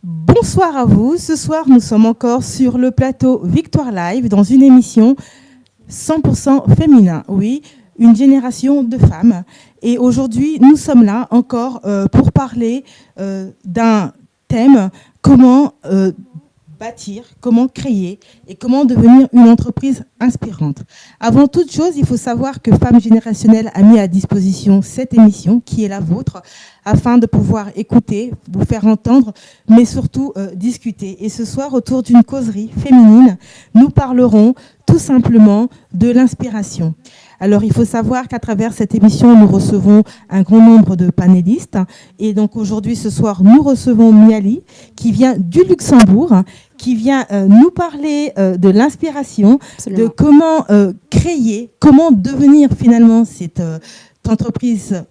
Bonsoir à vous. Ce soir, nous sommes encore sur le plateau Victoire Live dans une émission 100% féminin. Oui, une génération de femmes. Et aujourd'hui, nous sommes là encore pour parler d'un thème, comment bâtir, comment créer et comment devenir une entreprise inspirante. Avant toute chose, il faut savoir que Femmes Générationnelles a mis à disposition cette émission qui est la vôtre afin de pouvoir écouter, vous faire entendre, mais surtout discuter. Et ce soir, autour d'une causerie féminine, nous parlerons tout simplement de l'inspiration. Alors, il faut savoir qu'à travers cette émission, nous recevons un grand nombre de panélistes. Et donc, aujourd'hui, ce soir, nous recevons Miali, qui vient du Luxembourg, qui vient nous parler de l'inspiration, de comment créer, comment devenir finalement cette entreprise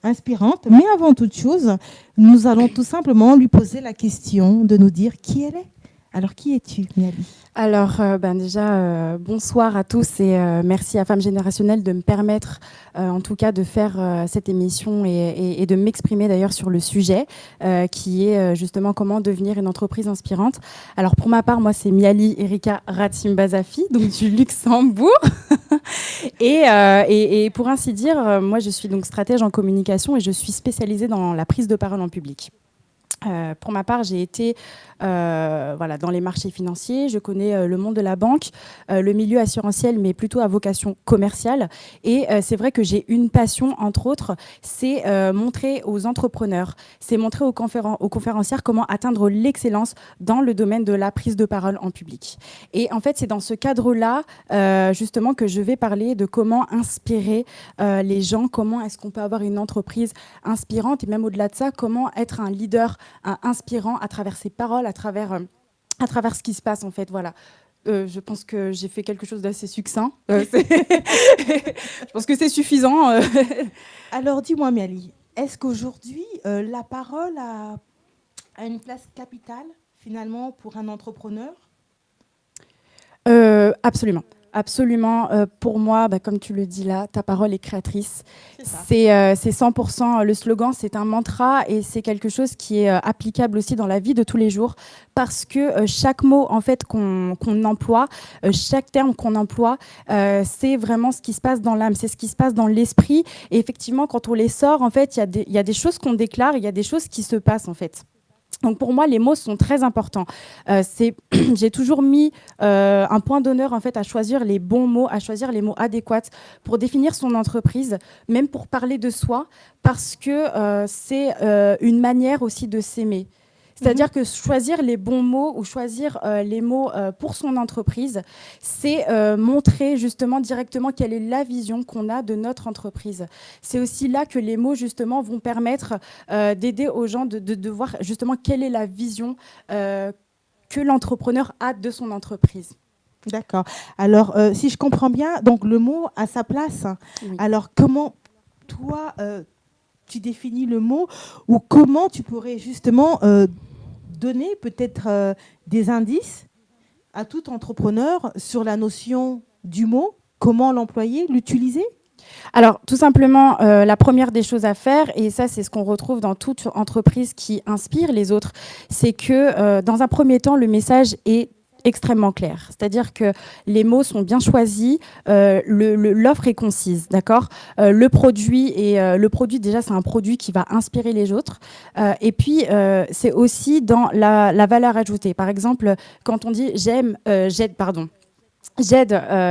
inspirante. Mais avant toute chose, nous allons tout simplement lui poser la question de nous dire qui elle est. Alors, qui es-tu, Miali ? Alors, déjà, bonsoir à tous et merci à Femmes Générationnelles de me permettre, en tout cas, de faire cette émission et de m'exprimer d'ailleurs sur le sujet qui est justement comment devenir une entreprise inspirante. Alors, pour ma part, moi, c'est Miali Erika Ratsimbazafi, donc du Luxembourg. et pour ainsi dire, moi, je suis donc stratège en communication et je suis spécialisée dans la prise de parole en public. Pour ma part, j'ai été dans les marchés financiers, je connais le monde de la banque, le milieu assurantiel, mais plutôt à vocation commerciale. Et c'est vrai que j'ai une passion, entre autres, c'est montrer aux entrepreneurs, c'est montrer aux conférencières comment atteindre l'excellence dans le domaine de la prise de parole en public. Et en fait, c'est dans ce cadre-là, justement, que je vais parler de comment inspirer les gens, comment est-ce qu'on peut avoir une entreprise inspirante, et même au-delà de ça, comment être un leader inspirant à travers ses paroles, à travers ce qui se passe en fait. Voilà. Je pense que j'ai fait quelque chose d'assez succinct. Je pense que c'est suffisant. Alors dis-moi Miali, est-ce qu'aujourd'hui la parole a une place capitale finalement pour un entrepreneur ? Absolument. Absolument. Pour moi, comme tu le dis là, ta parole est créatrice. C'est 100%. Le slogan, c'est un mantra et c'est quelque chose qui est applicable aussi dans la vie de tous les jours parce que chaque mot en fait qu'on emploie, chaque terme qu'on emploie, c'est vraiment ce qui se passe dans l'âme, c'est ce qui se passe dans l'esprit. Et effectivement, quand on les sort, en fait, il y a des choses qu'on déclare, il y a des choses qui se passent en fait. Donc pour moi, les mots sont très importants. J'ai toujours mis un point d'honneur en fait à choisir les bons mots, à choisir les mots adéquats pour définir son entreprise, même pour parler de soi, parce que c'est une manière aussi de s'aimer. C'est-à-dire que choisir les bons mots ou choisir les mots pour son entreprise, c'est montrer justement directement quelle est la vision qu'on a de notre entreprise. C'est aussi là que les mots justement vont permettre d'aider aux gens de voir justement quelle est la vision que l'entrepreneur a de son entreprise. D'accord. Alors, si je comprends bien, donc le mot a sa place. Oui. Alors, comment toi, tu définis le mot ou comment tu pourrais justement donner peut-être des indices à tout entrepreneur sur la notion du mot, comment l'employer, l'utiliser ? Alors, tout simplement, la première des choses à faire, et ça, c'est ce qu'on retrouve dans toute entreprise qui inspire les autres, c'est que dans un premier temps, le message est extrêmement clair. C'est-à-dire que les mots sont bien choisis, l'offre est concise, d'accord ? Le produit, déjà, c'est un produit qui va inspirer les autres. Et puis, c'est aussi dans la valeur ajoutée. Par exemple, quand on dit j'aide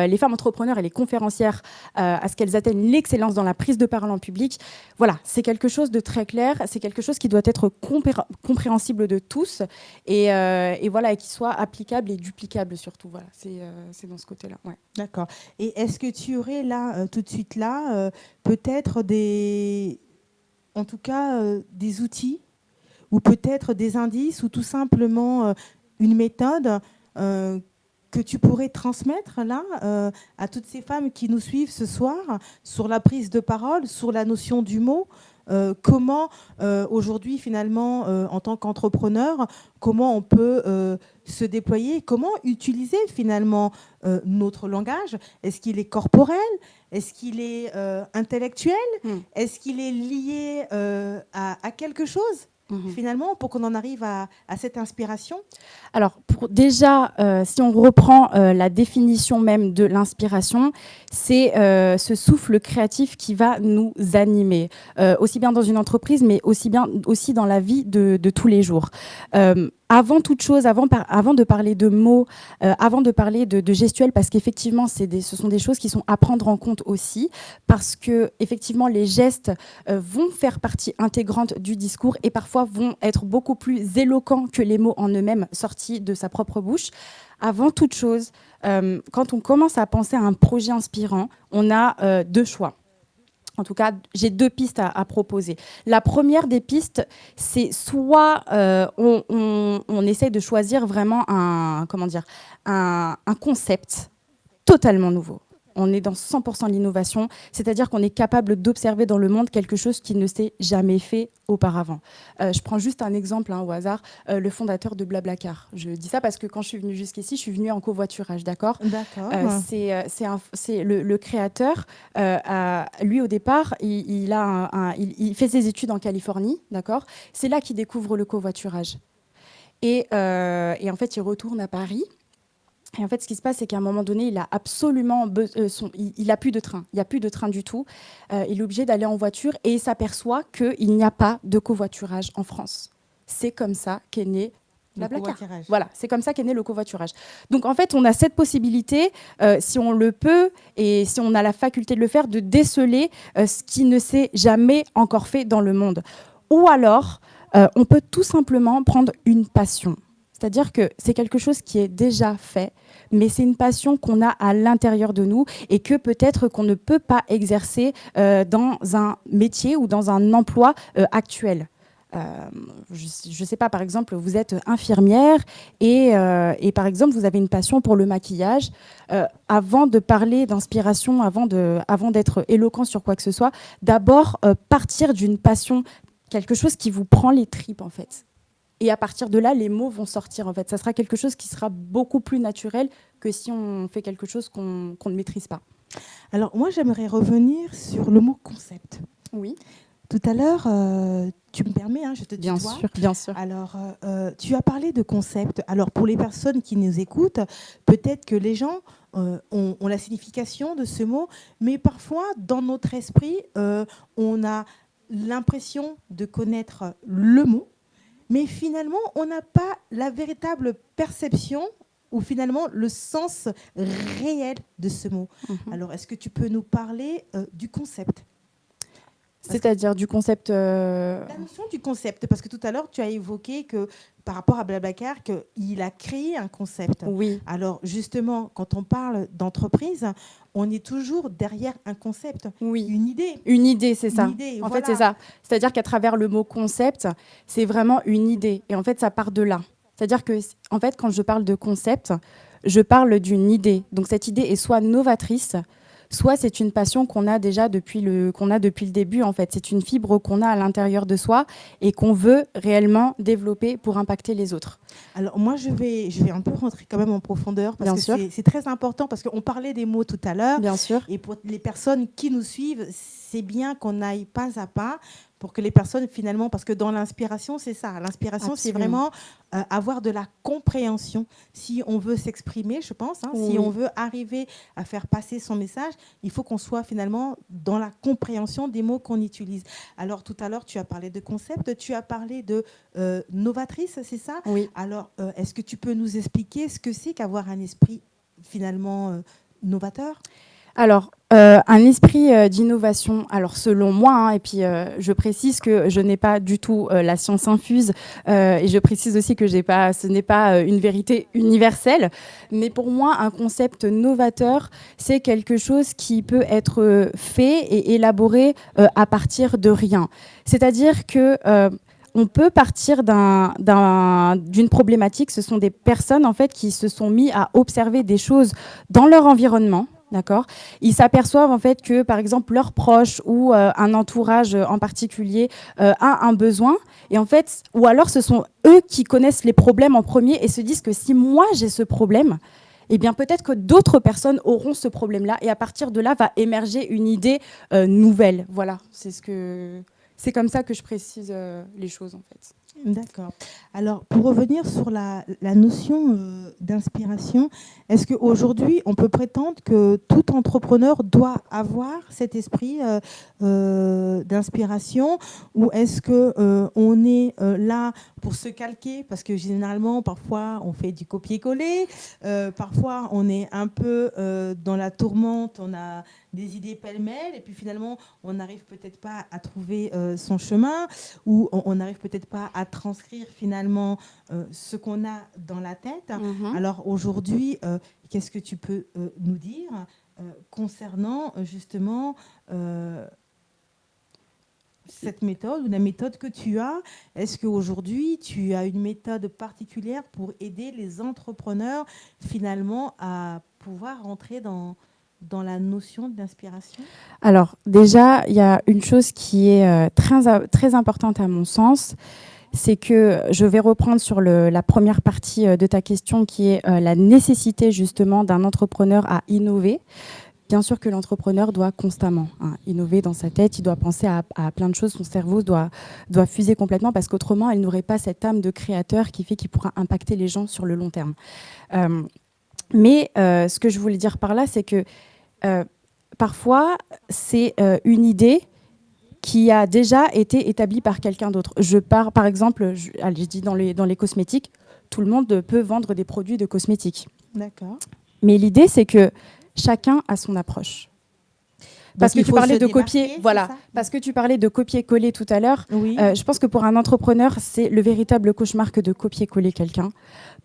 les femmes entrepreneurs et les conférencières à ce qu'elles atteignent l'excellence dans la prise de parole en public. Voilà, c'est quelque chose de très clair, c'est quelque chose qui doit être compréhensible de tous et voilà, et qui soit applicable et duplicable surtout. Voilà, c'est dans ce côté-là. Ouais. D'accord. Et est-ce que tu aurais là, tout de suite là, peut-être des outils ou peut-être des indices ou tout simplement une méthode que tu pourrais transmettre là à toutes ces femmes qui nous suivent ce soir sur la prise de parole, sur la notion du mot, comment aujourd'hui finalement en tant qu'entrepreneur, comment on peut se déployer, comment utiliser finalement notre langage. Est-ce qu'il est corporel? Est-ce qu'il est intellectuel? Est-ce qu'il est lié à quelque chose? finalement, pour qu'on en arrive à cette inspiration? Alors, déjà, si on reprend la définition même de l'inspiration, c'est ce souffle créatif qui va nous animer, aussi bien dans une entreprise, mais aussi dans la vie de tous les jours. Avant toute chose, avant de parler de mots, avant de parler de gestuels, parce qu'effectivement, ce sont des choses qui sont à prendre en compte aussi, parce que effectivement, les gestes vont faire partie intégrante du discours et parfois vont être beaucoup plus éloquents que les mots en eux-mêmes sortis de sa propre bouche. Avant toute chose, quand on commence à penser à un projet inspirant, on a deux choix. En tout cas, j'ai deux pistes à proposer. La première des pistes, c'est soit on essaye de choisir vraiment un concept totalement nouveau. On est dans 100% l'innovation, c'est-à-dire qu'on est capable d'observer dans le monde quelque chose qui ne s'est jamais fait auparavant. Je prends juste un exemple au hasard, le fondateur de Blablacar. Je dis ça parce que quand je suis venue jusqu'ici, je suis venue en covoiturage, d'accord ? D'accord. C'est le créateur, lui au départ, il fait ses études en Californie, d'accord ? C'est là qu'il découvre le covoiturage. Et en fait, il retourne à Paris. Et en fait, ce qui se passe, c'est qu'à un moment donné, il a absolument il a plus de train. Il n'y a plus de train du tout. Il est obligé d'aller en voiture et il s'aperçoit qu'il n'y a pas de covoiturage en France. C'est comme ça qu'est né Blablacar. Voilà, c'est comme ça qu'est né le covoiturage. Donc en fait, on a cette possibilité, si on le peut et si on a la faculté de le faire, de déceler ce qui ne s'est jamais encore fait dans le monde. Ou alors, on peut tout simplement prendre une passion. C'est-à-dire que c'est quelque chose qui est déjà fait, mais c'est une passion qu'on a à l'intérieur de nous et que peut-être qu'on ne peut pas exercer dans un métier ou dans un emploi actuel. Je ne sais pas, par exemple, vous êtes infirmière et par exemple, vous avez une passion pour le maquillage. Avant de parler d'inspiration, avant d'être éloquent sur quoi que ce soit, d'abord partir d'une passion, quelque chose qui vous prend les tripes, en fait. Et à partir de là, les mots vont sortir. En fait, ça sera quelque chose qui sera beaucoup plus naturel que si on fait quelque chose qu'on ne maîtrise pas. Alors, moi, j'aimerais revenir sur le mot concept. Oui. Tout à l'heure, tu me permets, je te tutoie. Bien sûr. Alors, tu as parlé de concept. Alors, pour les personnes qui nous écoutent, peut-être que les gens ont la signification de ce mot, mais parfois, dans notre esprit, on a l'impression de connaître le mot, mais finalement, on n'a pas la véritable perception ou finalement le sens réel de ce mot. Alors, est-ce que tu peux nous parler du concept ? C'est-à-dire du concept... La notion du concept, parce que tout à l'heure, tu as évoqué que par rapport à Blablacar, qu'il a créé un concept. Oui. Alors, justement, quand on parle d'entreprise, on est toujours derrière un concept, oui. Une idée. Une idée, c'est ça. En fait, c'est ça. C'est-à-dire qu'à travers le mot concept, c'est vraiment une idée. Et en fait, ça part de là. C'est-à-dire que, en fait, quand je parle de concept, je parle d'une idée. Donc, cette idée est soit novatrice, soit c'est une passion qu'on a déjà depuis le début, en fait. C'est une fibre qu'on a à l'intérieur de soi et qu'on veut réellement développer pour impacter les autres. Alors moi, je vais un peu rentrer quand même en profondeur parce Bien que sûr. c'est très important parce qu'on parlait des mots tout à l'heure. Bien sûr. Et pour les personnes qui nous suivent, c'est bien qu'on aille pas à pas pour que les personnes finalement, parce que dans l'inspiration, c'est ça. L'inspiration, c'est vraiment avoir de la compréhension. Si on veut s'exprimer, je pense, si on veut arriver à faire passer son message, il faut qu'on soit finalement dans la compréhension des mots qu'on utilise. Alors tout à l'heure, tu as parlé de concept, tu as parlé de novatrice, c'est ça ? Oui. Alors, est-ce que tu peux nous expliquer ce que c'est qu'avoir un esprit finalement novateur ? Alors, un esprit d'innovation, alors selon moi, et puis je précise que je n'ai pas du tout la science infuse, et je précise aussi que ce n'est pas une vérité universelle, mais pour moi, un concept novateur, c'est quelque chose qui peut être fait et élaboré à partir de rien. C'est-à-dire que... on peut partir d'une problématique. Ce sont des personnes en fait qui se sont mis à observer des choses dans leur environnement. D'accord. Ils s'aperçoivent en fait que, par exemple, leurs proches ou un entourage en particulier a un besoin. Et en fait, ou alors ce sont eux qui connaissent les problèmes en premier et se disent que si moi j'ai ce problème, eh bien peut-être que d'autres personnes auront ce problème-là. Et à partir de là va émerger une idée nouvelle. Voilà, c'est comme ça que je précise les choses en fait. D'accord. Alors, pour revenir sur la notion d'inspiration, est-ce qu'aujourd'hui, on peut prétendre que tout entrepreneur doit avoir cet esprit d'inspiration, ou est-ce que on est là pour se calquer? Parce que généralement, parfois, on fait du copier-coller, parfois, on est un peu dans la tourmente, on a des idées pêle-mêle, et puis finalement, on n'arrive peut-être pas à trouver son chemin, ou on n'arrive peut-être pas à transcrire finalement ce qu'on a dans la tête. Alors aujourd'hui, qu'est-ce que tu peux nous dire concernant justement cette méthode, ou la méthode que tu as? Est-ce qu'aujourd'hui, tu as une méthode particulière pour aider les entrepreneurs finalement à pouvoir rentrer dans la notion d'inspiration? Alors déjà, il y a une chose qui est très importante à mon sens, c'est que je vais reprendre sur la première partie de ta question, qui est la nécessité justement d'un entrepreneur à innover. Bien sûr que l'entrepreneur doit constamment innover dans sa tête, il doit penser à plein de choses, son cerveau doit fuser complètement, parce qu'autrement, il n'aurait pas cette âme de créateur qui fait qu'il pourra impacter les gens sur le long terme. Mais ce que je voulais dire par là, c'est que parfois, c'est une idée qui a déjà été établie par quelqu'un d'autre. Je pars, par exemple, je dis dans les cosmétiques, tout le monde peut vendre des produits de cosmétiques. D'accord. Mais l'idée, c'est que chacun a son approche. Parce que tu parlais de copier, voilà. Parce que tu parlais de copier-coller tout à l'heure. Oui. Je pense que pour un entrepreneur, c'est le véritable cauchemar que de copier-coller quelqu'un,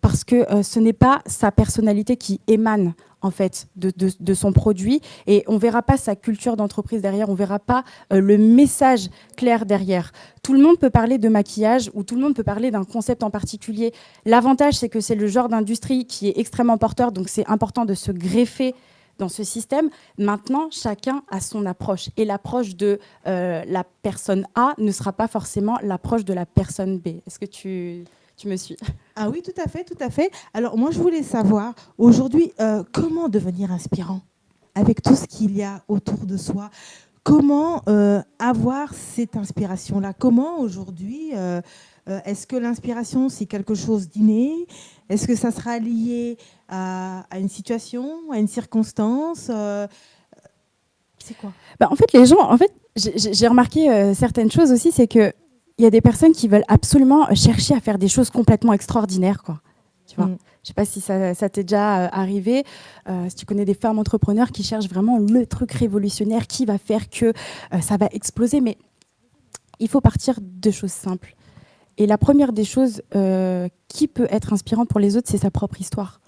parce que ce n'est pas sa personnalité qui émane en fait de son produit, et on verra pas sa culture d'entreprise derrière, on verra pas le message clair derrière. Tout le monde peut parler de maquillage, ou tout le monde peut parler d'un concept en particulier. L'avantage, c'est que c'est le genre d'industrie qui est extrêmement porteur, donc c'est important de se greffer dans ce système. Maintenant, chacun a son approche. Et l'approche de la personne A ne sera pas forcément l'approche de la personne B. Est-ce que tu me suis? Ah oui, tout à fait, tout à fait. Alors, moi, je voulais savoir, aujourd'hui, comment devenir inspirant avec tout ce qu'il y a autour de soi? Comment avoir cette inspiration-là? Comment, aujourd'hui, est-ce que l'inspiration, c'est quelque chose d'inné? Est-ce que ça sera lié à une situation, à une circonstance? C'est quoi? En fait, les gens, j'ai remarqué certaines choses aussi, c'est que il y a des personnes qui veulent absolument chercher à faire des choses complètement extraordinaires, quoi. Tu vois. Je sais pas si ça t'est déjà arrivé. Si tu connais des femmes entrepreneurs qui cherchent vraiment le truc révolutionnaire qui va faire que ça va exploser, mais il faut partir de choses simples. Et la première des choses qui peut être inspirante pour les autres, c'est sa propre histoire.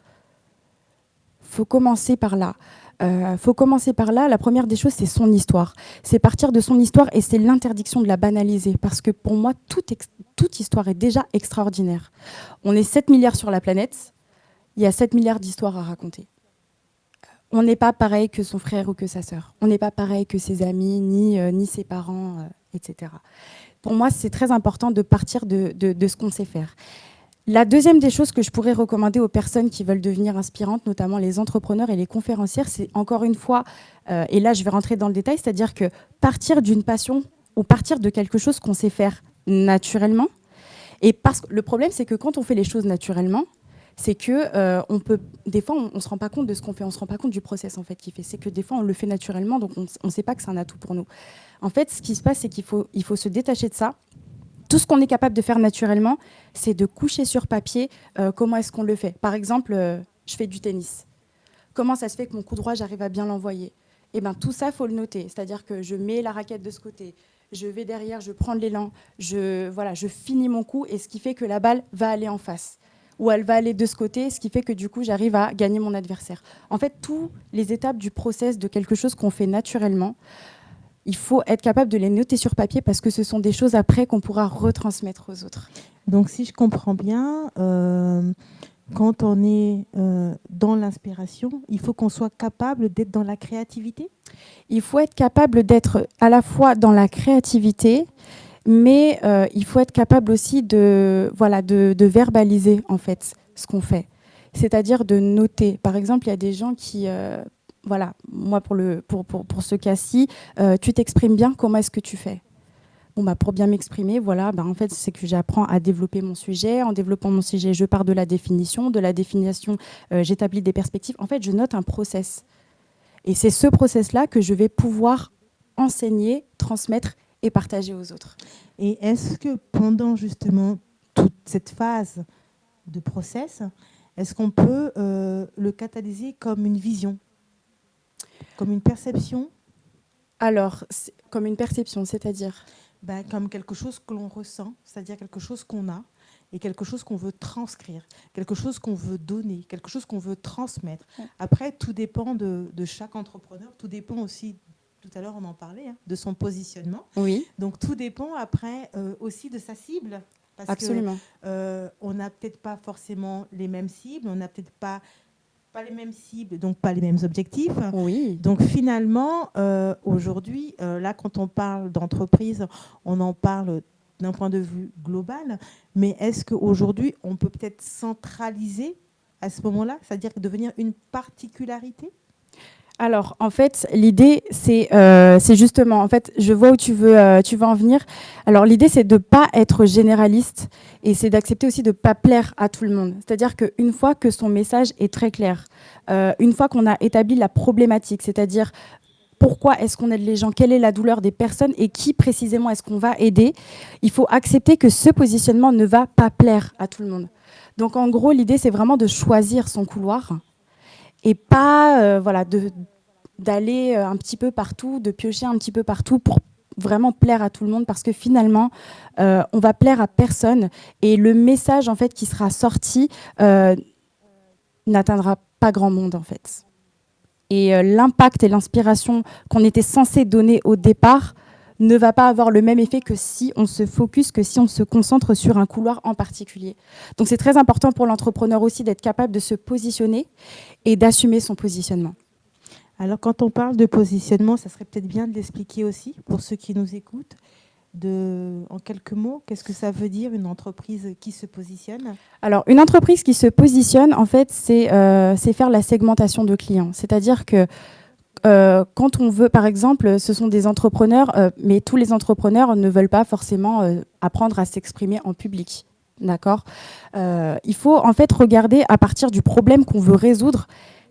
Faut commencer par là. La première des choses, c'est son histoire. C'est partir de son histoire, et c'est l'interdiction de la banaliser. Parce que pour moi, toute histoire est déjà extraordinaire. On est 7 milliards sur la planète. Il y a 7 milliards d'histoires à raconter. On n'est pas pareil que son frère ou que sa sœur. On n'est pas pareil que ses amis, ni ses parents, etc. Pour moi, c'est très important de partir de ce qu'on sait faire. La deuxième des choses que je pourrais recommander aux personnes qui veulent devenir inspirantes, notamment les entrepreneurs et les conférencières, c'est encore une fois, et là je vais rentrer dans le détail, c'est-à-dire que partir d'une passion ou partir de quelque chose qu'on sait faire naturellement. Et parce que le problème, c'est que quand on fait les choses naturellement, c'est que des fois, on ne se rend pas compte de ce qu'on fait, on ne se rend pas compte du process en fait qu'il fait. C'est que des fois, on le fait naturellement, donc on ne sait pas que c'est un atout pour nous. En fait, ce qui se passe, c'est qu'il faut se détacher de ça. Tout ce qu'on est capable de faire naturellement, c'est de coucher sur papier comment est-ce qu'on le fait. Par exemple, je fais du tennis. Comment ça se fait que mon coup droit, j'arrive à bien l'envoyer? Eh bien, tout ça, il faut le noter. C'est-à-dire que je mets la raquette de ce côté, je vais derrière, je prends de l'élan, je finis mon coup, et ce qui fait que la balle va aller en face. Ou elle va aller de ce côté, ce qui fait que du coup, j'arrive à gagner mon adversaire. En fait, toutes les étapes du process de quelque chose qu'on fait naturellement, il faut être capable de les noter sur papier, parce que ce sont des choses après qu'on pourra retransmettre aux autres. Donc, si je comprends bien, quand on est dans l'inspiration, il faut qu'on soit capable d'être dans la créativité? Il faut être capable d'être à la fois dans la créativité, mais il faut être capable aussi de verbaliser en fait ce qu'on fait. C'est-à-dire de noter. Par exemple, il y a des gens qui... moi, pour ce cas-ci, tu t'exprimes bien, comment est-ce que tu fais? Bon, bah, pour bien m'exprimer, voilà, bah, en fait, c'est que j'apprends à développer mon sujet. En développant mon sujet, je pars de la définition. De la définition, j'établis des perspectives. En fait, je note un process. Et c'est ce process-là que je vais pouvoir enseigner, transmettre et partager aux autres. Et est-ce que pendant justement toute cette phase de process, est-ce qu'on peut le catalyser comme une vision, comme une perception? Alors, comme une perception, c'est-à-dire Comme quelque chose que l'on ressent, c'est-à-dire quelque chose qu'on a et quelque chose qu'on veut transcrire, quelque chose qu'on veut donner, quelque chose qu'on veut transmettre. Après, tout dépend de chaque entrepreneur, tout dépend aussi, tout à l'heure on en parlait, hein, de son positionnement. Oui. Donc tout dépend après aussi de sa cible. Parce Absolument. qu'on n'a peut-être pas forcément les mêmes cibles, on n'a peut-être pas les mêmes cibles, donc pas les mêmes objectifs. Oui. Donc finalement, aujourd'hui, là, quand on parle d'entreprise, on en parle d'un point de vue global, mais est-ce qu'aujourd'hui, on peut peut-être centraliser à ce moment-là, c'est-à-dire devenir une particularité? Alors, en fait, l'idée, c'est justement, en fait, je vois où tu veux en venir. Alors, l'idée, c'est de ne pas être généraliste et c'est d'accepter aussi de ne pas plaire à tout le monde. C'est-à-dire qu'une fois que son message est très clair, une fois qu'on a établi la problématique, c'est-à-dire pourquoi est-ce qu'on aide les gens, quelle est la douleur des personnes et qui précisément est-ce qu'on va aider, il faut accepter que ce positionnement ne va pas plaire à tout le monde. Donc, en gros, l'idée, c'est vraiment de choisir son couloir et pas voilà, d'aller un petit peu partout, de piocher un petit peu partout pour vraiment plaire à tout le monde, parce que finalement, on va plaire à personne et le message en fait qui sera sorti n'atteindra pas grand monde en fait. Et l'impact et l'inspiration qu'on était censé donner au départ ne va pas avoir le même effet que si on se focus, que si on se concentre sur un couloir en particulier. Donc c'est très important pour l'entrepreneur aussi d'être capable de se positionner et d'assumer son positionnement. Alors, quand on parle de positionnement, ça serait peut-être bien de l'expliquer aussi pour ceux qui nous écoutent. En quelques mots, qu'est-ce que ça veut dire une entreprise qui se positionne? Alors, une entreprise qui se positionne, en fait, c'est faire la segmentation de clients. C'est-à-dire que quand on veut, par exemple, ce sont des entrepreneurs, mais tous les entrepreneurs ne veulent pas forcément apprendre à s'exprimer en public. D'accord ? Il faut en fait regarder à partir du problème qu'on veut résoudre,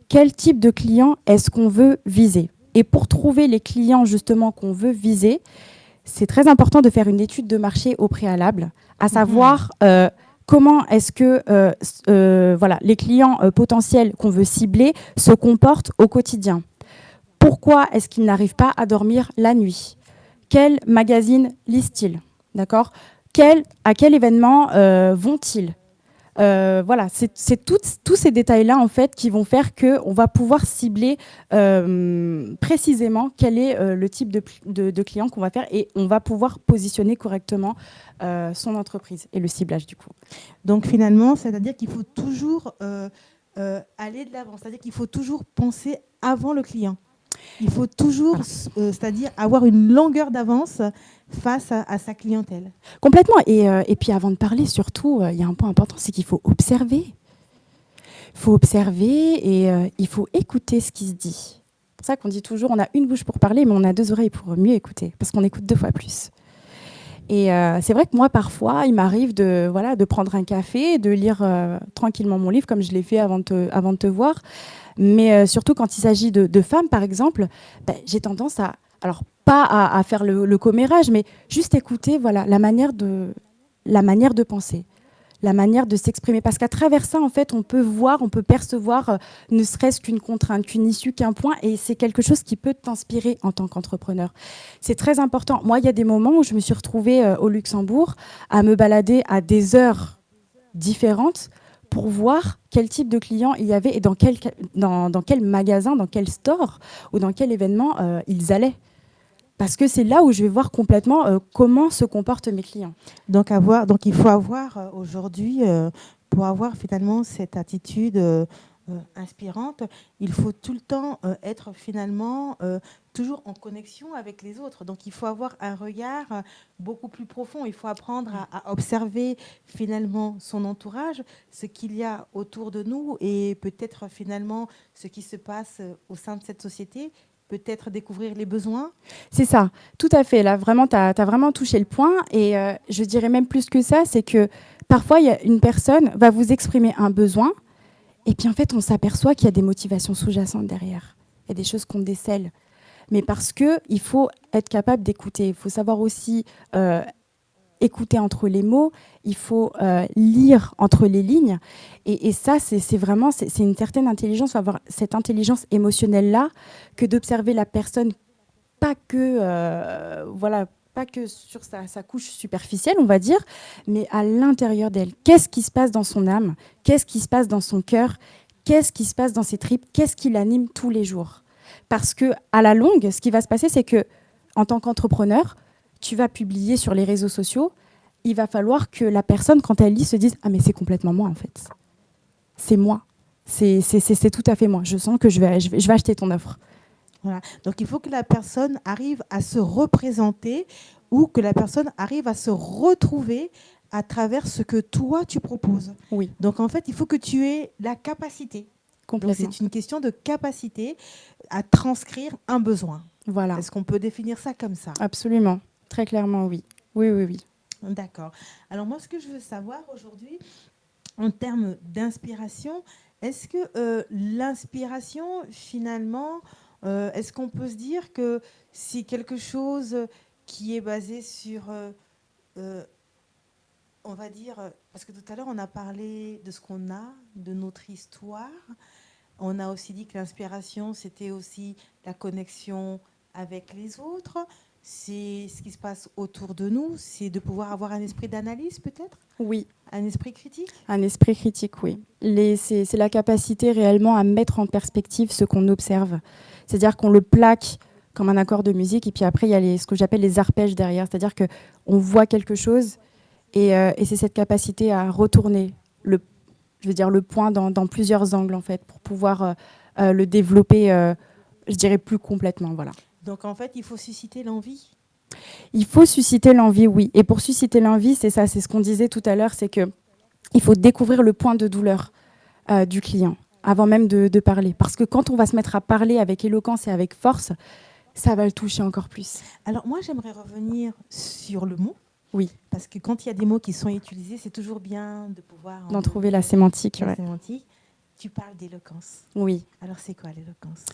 quel type de client est-ce qu'on veut viser. Et pour trouver les clients justement qu'on veut viser, c'est très important de faire une étude de marché au préalable, à savoir comment est-ce que voilà, les clients potentiels qu'on veut cibler se comportent au quotidien. Pourquoi est-ce qu'ils n'arrivent pas à dormir la nuit? Quel magazine lisent-ils? D'accord? À quel événement vont-ils? Voilà, c'est tous ces détails-là en fait qui vont faire qu'on va pouvoir cibler précisément quel est le type de client qu'on va faire et on va pouvoir positionner correctement son entreprise et le ciblage du coup. Donc finalement, c'est-à-dire qu'il faut toujours aller de l'avant, c'est-à-dire qu'il faut toujours penser avant le client. Il faut toujours, c'est-à-dire avoir une longueur d'avance face à sa clientèle. Complètement. Et puis avant de parler, surtout, il y a un point important, c'est qu'il faut observer. Il faut observer et il faut écouter ce qui se dit. C'est pour ça qu'on dit toujours, on a une bouche pour parler, mais on a deux oreilles pour mieux écouter, parce qu'on écoute 2 fois plus. Et c'est vrai que moi, parfois, il m'arrive de prendre un café, de lire tranquillement mon livre, comme je l'ai fait avant de te voir. Mais surtout quand il s'agit de femmes, par exemple, j'ai tendance à... Alors, pas à faire le commérage, mais juste écouter voilà, la manière de penser, la manière de s'exprimer. Parce qu'à travers ça, en fait, on peut voir, on peut percevoir ne serait-ce qu'une contrainte, qu'une issue, qu'un point. Et c'est quelque chose qui peut t'inspirer en tant qu'entrepreneur. C'est très important. Moi, il y a des moments où je me suis retrouvée au Luxembourg à me balader à des heures différentes pour voir quel type de client il y avait et dans quel magasin, dans quel store ou dans quel événement ils allaient. Parce que c'est là où je vais voir complètement comment se comportent mes clients. Donc il faut avoir aujourd'hui, pour avoir finalement cette attitude inspirante, il faut tout le temps être finalement toujours en connexion avec les autres. Donc il faut avoir un regard beaucoup plus profond. Il faut apprendre à observer finalement son entourage, ce qu'il y a autour de nous et peut-être finalement ce qui se passe au sein de cette société. peut-être découvrir les besoins. C'est ça, tout à fait. Là, vraiment, tu as vraiment touché le point. Et je dirais même plus que ça, c'est que parfois, une personne va vous exprimer un besoin, et puis en fait, on s'aperçoit qu'il y a des motivations sous-jacentes derrière. Il y a des choses qu'on décèle. Mais parce qu'il faut être capable d'écouter. Il faut savoir aussi écouter entre les mots. Il faut lire entre les lignes. Et ça, c'est vraiment une certaine intelligence. Il faut avoir cette intelligence émotionnelle-là que d'observer la personne, pas que sur sa couche superficielle, on va dire, mais à l'intérieur d'elle. Qu'est-ce qui se passe dans son âme? Qu'est-ce qui se passe dans son cœur? Qu'est-ce qui se passe dans ses tripes? Qu'est-ce qui l'anime tous les jours? Parce que à la longue, ce qui va se passer, c'est que en tant qu'entrepreneur, tu vas publier sur les réseaux sociaux. Il va falloir que la personne, quand elle lit, se dise « Ah, mais c'est complètement moi, en fait. C'est moi. C'est tout à fait moi. Je sens que je vais acheter ton offre. » Voilà. Donc, il faut que la personne arrive à se représenter ou que la personne arrive à se retrouver à travers ce que toi, tu proposes. Oui. Donc, en fait, il faut que tu aies la capacité. Complètement. Donc, c'est une question de capacité à transcrire un besoin. Voilà. Est-ce qu'on peut définir ça comme ça? Absolument. Très clairement, oui. Oui. D'accord. Alors, moi, ce que je veux savoir aujourd'hui, en termes d'inspiration, est-ce que l'inspiration, finalement, est-ce qu'on peut se dire que c'est quelque chose qui est basé sur, on va dire, parce que tout à l'heure, on a parlé de ce qu'on a, de notre histoire. On a aussi dit que l'inspiration, c'était aussi la connexion avec les autres. C'est ce qui se passe autour de nous. C'est de pouvoir avoir un esprit d'analyse, peut-être? Oui. Un esprit critique? Un esprit critique, oui. C'est la capacité réellement à mettre en perspective ce qu'on observe. C'est-à-dire qu'on le plaque comme un accord de musique, et puis après, il y a ce que j'appelle les arpèges derrière. C'est-à-dire qu'on voit quelque chose, et c'est cette capacité à retourner le point dans plusieurs angles, en fait, pour pouvoir le développer, je dirais, plus complètement. Voilà. Donc, en fait, il faut susciter l'envie. Il faut susciter l'envie, oui. Et pour susciter l'envie, c'est ça, c'est ce qu'on disait tout à l'heure, c'est qu'il faut découvrir le point de douleur du client avant même de parler. Parce que quand on va se mettre à parler avec éloquence et avec force, ça va le toucher encore plus. Alors, moi, j'aimerais revenir sur le mot. Oui. Parce que quand il y a des mots qui sont utilisés, c'est toujours bien de pouvoir... d'en trouver la sémantique. La sémantique. Tu parles d'éloquence. Oui. Alors, c'est quoi l'éloquence?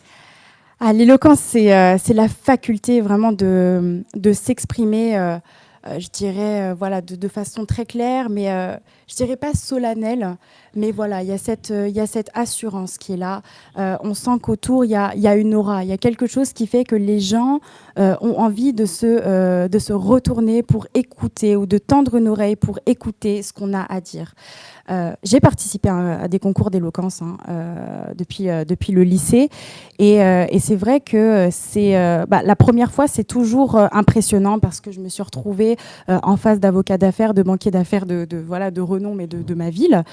L'éloquence, c'est la faculté vraiment de s'exprimer, je dirais, de façon très claire, mais je dirais pas solennelle, mais voilà, il y a cette assurance qui est là. On sent qu'autour, il y a une aura, il y a quelque chose qui fait que les gens ont envie de se retourner pour écouter ou de tendre une oreille pour écouter ce qu'on a à dire. J'ai participé à des concours d'éloquence depuis le lycée, et c'est vrai que la première fois, c'est toujours impressionnant parce que je me suis retrouvée en face d'avocats d'affaires, de banquiers d'affaires de renom, mais de ma ville.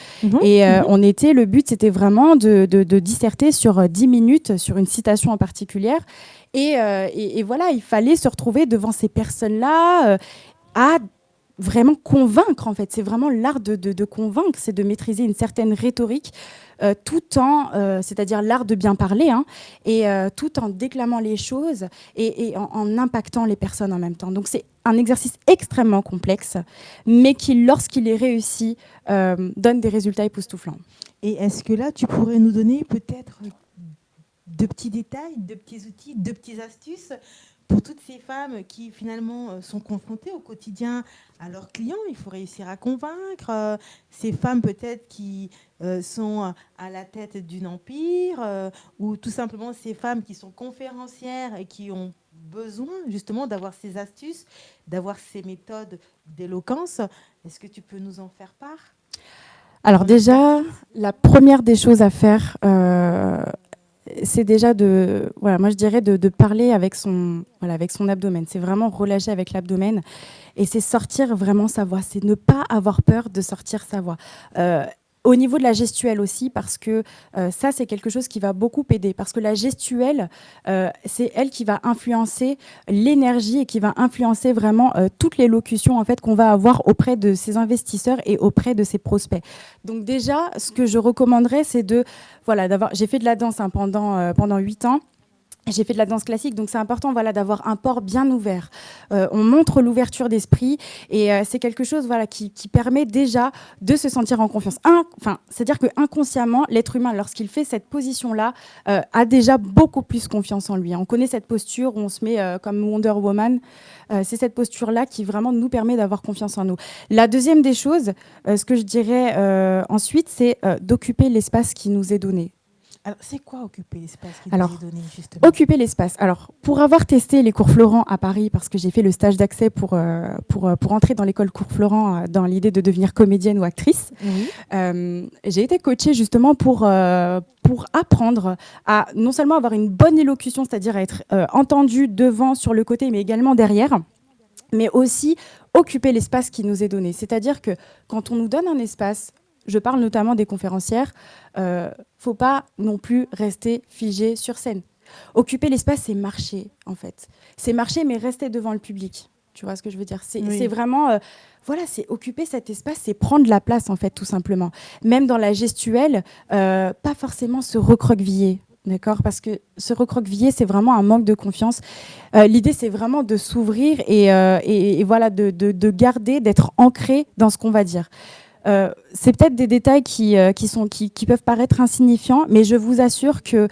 Le but, c'était vraiment de disserter sur 10 minutes sur une citation en particulière. Et voilà, il fallait se retrouver devant ces personnes-là à vraiment convaincre, en fait. C'est vraiment l'art de convaincre, c'est de maîtriser une certaine rhétorique tout en, c'est-à-dire l'art de bien parler, et tout en déclamant les choses et en impactant les personnes en même temps. Donc c'est un exercice extrêmement complexe, mais qui, lorsqu'il est réussi, donne des résultats époustouflants. Et est-ce que là, tu pourrais nous donner peut-être de petits détails, de petits outils, de petites astuces pour toutes ces femmes qui finalement sont confrontées au quotidien à leurs clients? Il faut réussir à convaincre ces femmes peut-être qui sont à la tête d'un empire ou tout simplement ces femmes qui sont conférencières et qui ont besoin justement d'avoir ces astuces, d'avoir ces méthodes d'éloquence. Est-ce que tu peux nous en faire part? Alors déjà, la première des choses à faire, c'est déjà moi je dirais de parler avec son abdomen. C'est vraiment relâcher avec l'abdomen et c'est sortir vraiment sa voix. C'est ne pas avoir peur de sortir sa voix. Au niveau de la gestuelle aussi, parce que ça, c'est quelque chose qui va beaucoup aider. Parce que la gestuelle, c'est elle qui va influencer l'énergie et qui va influencer vraiment toute l'élocution en fait, qu'on va avoir auprès de ses investisseurs et auprès de ses prospects. Donc déjà, ce que je recommanderais, c'est d'avoir... J'ai fait de la danse pendant 8 ans. J'ai fait de la danse classique, donc c'est important, voilà, d'avoir un port bien ouvert. On montre l'ouverture d'esprit et c'est quelque chose, voilà, qui permet déjà de se sentir en confiance. C'est-à-dire que inconsciemment, l'être humain, lorsqu'il fait cette position-là, a déjà beaucoup plus confiance en lui. On connaît cette posture où on se met comme Wonder Woman. C'est cette posture-là qui vraiment nous permet d'avoir confiance en nous. La deuxième des choses, ce que je dirais ensuite, c'est d'occuper l'espace qui nous est donné. Alors, c'est quoi occuper l'espace qui nous est donné, justement ? Occuper l'espace. Alors, pour avoir testé les cours Florent à Paris, parce que j'ai fait le stage d'accès pour entrer dans l'école cours Florent dans l'idée de devenir comédienne ou actrice, j'ai été coachée justement pour apprendre à non seulement avoir une bonne élocution, c'est-à-dire à être entendue devant, sur le côté, mais également derrière, mais aussi occuper l'espace qui nous est donné. C'est-à-dire que quand on nous donne un espace, je parle notamment des conférencières, faut pas non plus rester figé sur scène. Occuper l'espace, c'est marcher, en fait. C'est marcher, mais rester devant le public. Tu vois ce que je veux dire ? C'est vraiment... voilà, c'est occuper cet espace, c'est prendre la place, en fait, tout simplement. Même dans la gestuelle, pas forcément se recroqueviller. D'accord ? Parce que se recroqueviller, c'est vraiment un manque de confiance. L'idée, c'est vraiment de s'ouvrir et voilà, de garder, d'être ancré dans ce qu'on va dire. C'est peut-être des détails qui peuvent paraître insignifiants, mais je vous assure que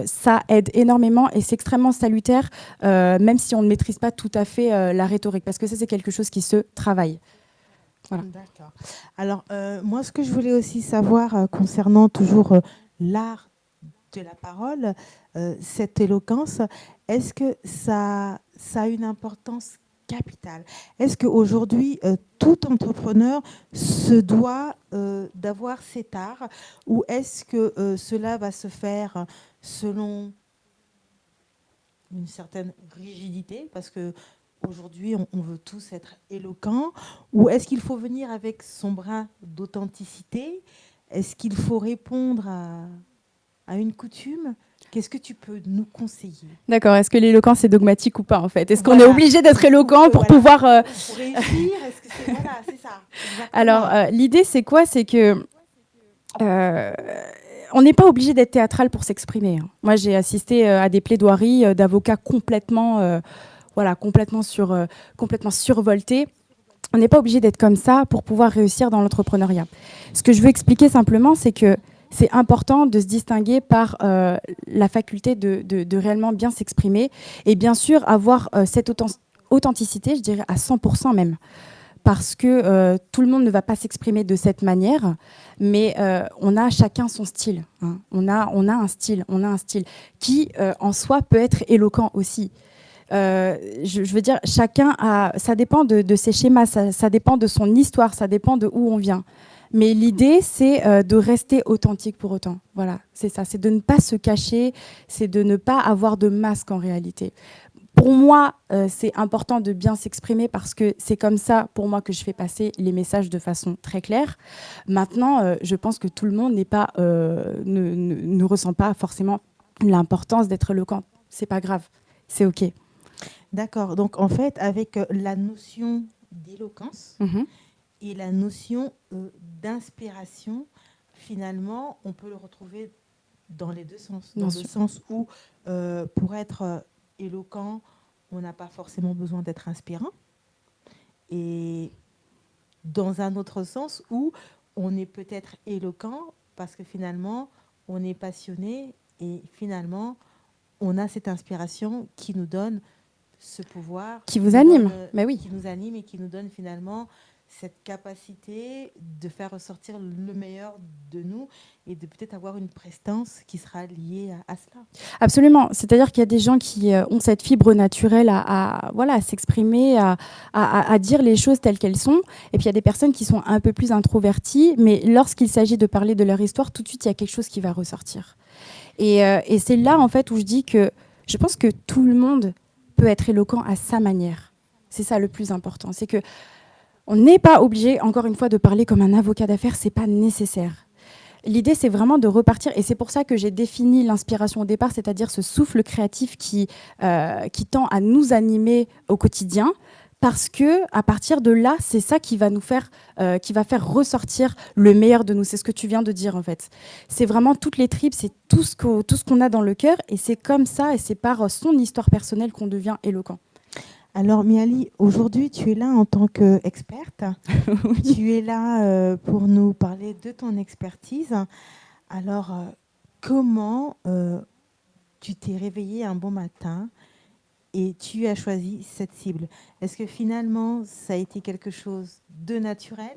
ça aide énormément et c'est extrêmement salutaire, même si on ne maîtrise pas tout à fait la rhétorique, parce que ça, c'est quelque chose qui se travaille. Voilà. D'accord. Alors, moi, ce que je voulais aussi savoir concernant toujours l'art de la parole, cette éloquence, est-ce que ça a une importance capitale ? Est-ce qu'aujourd'hui, tout entrepreneur se doit d'avoir cet art, ou est-ce que cela va se faire selon une certaine rigidité, parce qu'aujourd'hui, on veut tous être éloquents, ou est-ce qu'il faut venir avec son brin d'authenticité ? Est-ce qu'il faut répondre à une coutume ? Qu'est-ce que tu peux nous conseiller ? D'accord. Est-ce que l'éloquence est dogmatique ou pas, en fait ? Est-ce qu'on est obligé d'être éloquent pour pouvoir... Pour réussir, est-ce que c'est... Voilà, c'est ça. Exactement. Alors, l'idée, c'est quoi ? C'est que... on n'est pas obligé d'être théâtral pour s'exprimer. Moi, j'ai assisté à des plaidoiries d'avocats complètement survoltés. On n'est pas obligé d'être comme ça pour pouvoir réussir dans l'entrepreneuriat. Ce que je veux expliquer simplement, c'est que c'est important de se distinguer par la faculté de réellement bien s'exprimer et bien sûr avoir cette authenticité, je dirais à 100% même. Parce que tout le monde ne va pas s'exprimer de cette manière, mais on a chacun son style. Hein. On a un style qui, en soi, peut être éloquent aussi. Je veux dire, chacun a... Ça dépend de ses schémas, ça dépend de son histoire, ça dépend de où on vient. Mais l'idée, c'est de rester authentique pour autant. Voilà, c'est ça. C'est de ne pas se cacher, c'est de ne pas avoir de masque en réalité. Pour moi, c'est important de bien s'exprimer parce que c'est comme ça, pour moi, que je fais passer les messages de façon très claire. Maintenant, je pense que tout le monde ne ressent pas forcément l'importance d'être éloquent. C'est pas grave, c'est OK. D'accord. Donc, en fait, avec la notion d'éloquence et la notion d'inspiration, finalement, on peut le retrouver dans les deux sens. Dans le sens où, pour être éloquent, on n'a pas forcément besoin d'être inspirant. Et dans un autre sens où on est peut-être éloquent parce que finalement, on est passionné et finalement, on a cette inspiration qui nous donne ce pouvoir. Qui vous anime, mais oui. Qui nous anime et qui nous donne finalement cette capacité de faire ressortir le meilleur de nous et de peut-être avoir une prestance qui sera liée à cela. Absolument. C'est-à-dire qu'il y a des gens qui ont cette fibre naturelle à s'exprimer, à dire les choses telles qu'elles sont. Et puis il y a des personnes qui sont un peu plus introverties, mais lorsqu'il s'agit de parler de leur histoire, tout de suite, il y a quelque chose qui va ressortir. Et c'est là, en fait, où je dis que je pense que tout le monde peut être éloquent à sa manière. C'est ça le plus important. C'est que on n'est pas obligé, encore une fois, de parler comme un avocat d'affaires, c'est pas nécessaire. L'idée, c'est vraiment de repartir, et c'est pour ça que j'ai défini l'inspiration au départ, c'est-à-dire ce souffle créatif qui tend à nous animer au quotidien, parce que à partir de là, c'est ça qui va qui va faire ressortir le meilleur de nous. C'est ce que tu viens de dire en fait. C'est vraiment toutes les tripes, c'est tout ce qu'on a dans le cœur, et c'est comme ça, et c'est par son histoire personnelle qu'on devient éloquent. Alors Miali, aujourd'hui tu es là en tant qu'experte. Oui. Tu es là pour nous parler de ton expertise. Alors comment tu t'es réveillée un bon matin et tu as choisi cette cible? Est-ce que finalement, ça a été quelque chose de naturel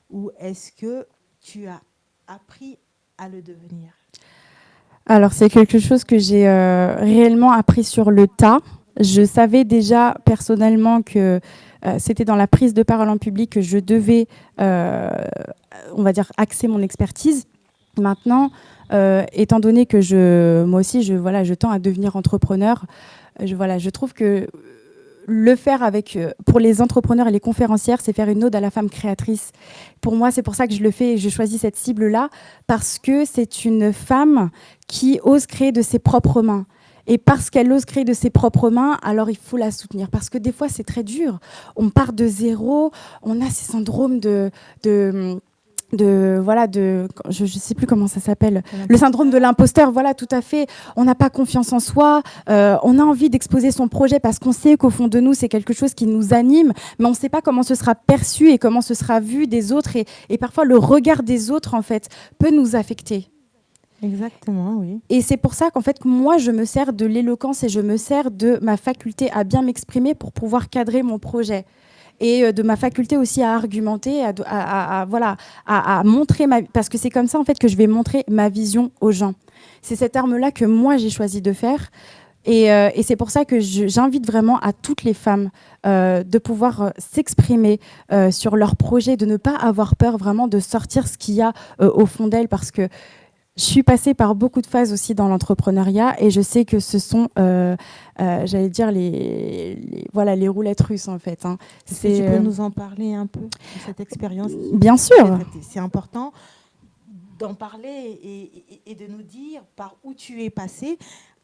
ou est-ce que tu as appris à le devenir? Alors, c'est quelque chose que j'ai réellement appris sur le tas. Je savais déjà personnellement que c'était dans la prise de parole en public que je devais, on va dire, axer mon expertise. Maintenant, étant donné que moi aussi, je tends à devenir entrepreneur, je trouve que le faire pour les entrepreneurs et les conférencières, c'est faire une ode à la femme créatrice. Pour moi, c'est pour ça que je le fais et je choisis cette cible-là, parce que c'est une femme qui ose créer de ses propres mains. Et parce qu'elle ose créer de ses propres mains, alors il faut la soutenir. Parce que des fois, c'est très dur. On part de zéro, on a ces syndromes je sais plus comment ça s'appelle, le syndrome de l'imposteur, voilà, tout à fait. On n'a pas confiance en soi, on a envie d'exposer son projet parce qu'on sait qu'au fond de nous, c'est quelque chose qui nous anime, mais on ne sait pas comment ce sera perçu et comment ce sera vu des autres, et parfois le regard des autres, en fait, peut nous affecter. Exactement, oui. Et c'est pour ça qu'en fait, moi, je me sers de l'éloquence et je me sers de ma faculté à bien m'exprimer pour pouvoir cadrer mon projet. Et de ma faculté aussi à argumenter, à montrer parce que c'est comme ça en fait que je vais montrer ma vision aux gens. C'est cette arme-là que moi j'ai choisi de faire, et c'est pour ça que j'invite vraiment à toutes les femmes de pouvoir s'exprimer sur leur projet, de ne pas avoir peur vraiment de sortir ce qu'il y a au fond d'elles, parce que je suis passée par beaucoup de phases aussi dans l'entrepreneuriat et je sais que ce sont, j'allais dire, les roulettes russes en fait. Hein. Tu peux nous en parler un peu de cette expérience? Bien sûr. C'est important d'en parler et de nous dire par où tu es passée,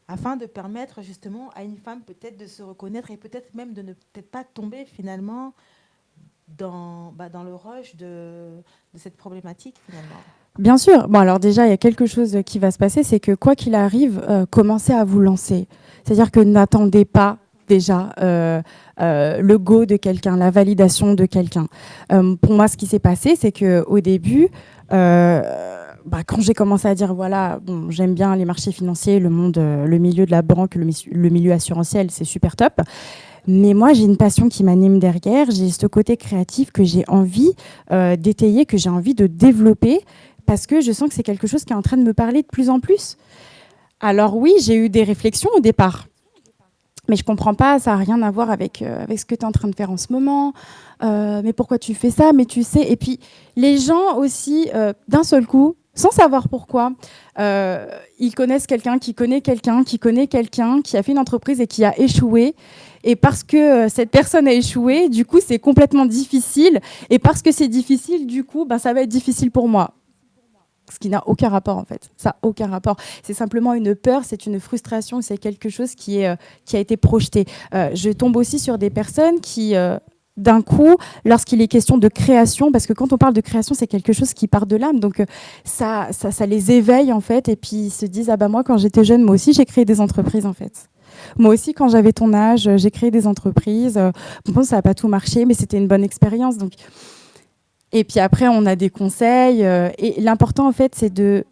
afin de permettre justement à une femme peut-être de se reconnaître et peut-être même de ne peut-être pas tomber finalement dans le rush de cette problématique finalement. Bien sûr. Bon, alors déjà, il y a quelque chose qui va se passer, c'est que quoi qu'il arrive, commencez à vous lancer. C'est-à-dire que n'attendez pas déjà le go de quelqu'un, la validation de quelqu'un. Pour moi, ce qui s'est passé, c'est qu'au début, quand j'ai commencé à dire, voilà, bon, j'aime bien les marchés financiers, le milieu de la banque, le milieu assurantiel, c'est super top. Mais moi, j'ai une passion qui m'anime derrière. J'ai ce côté créatif que j'ai envie d'étayer, que j'ai envie de développer, parce que je sens que c'est quelque chose qui est en train de me parler de plus en plus. Alors oui, j'ai eu des réflexions au départ, mais je comprends pas, ça n'a rien à voir avec ce que tu es en train de faire en ce moment. Mais pourquoi tu fais ça? Mais tu sais, et puis les gens aussi, d'un seul coup, sans savoir pourquoi, ils connaissent quelqu'un qui connaît quelqu'un qui connaît quelqu'un qui a fait une entreprise et qui a échoué. Et parce que cette personne a échoué, du coup, c'est complètement difficile. Et parce que c'est difficile, du coup, ça va être difficile pour moi. Ce qui n'a aucun rapport, en fait. Ça n'a aucun rapport. C'est simplement une peur, c'est une frustration, c'est quelque chose qui a été projeté. Je tombe aussi sur des personnes qui... d'un coup, lorsqu'il est question de création, parce que quand on parle de création, c'est quelque chose qui part de l'âme, donc ça les éveille en fait, et puis ils se disent moi quand j'étais jeune, moi aussi j'ai créé des entreprises en fait. Moi aussi quand j'avais ton âge, j'ai créé des entreprises. Bon, ça n'a pas tout marché, mais c'était une bonne expérience. Donc, et puis après on a des conseils, et l'important en fait c'est de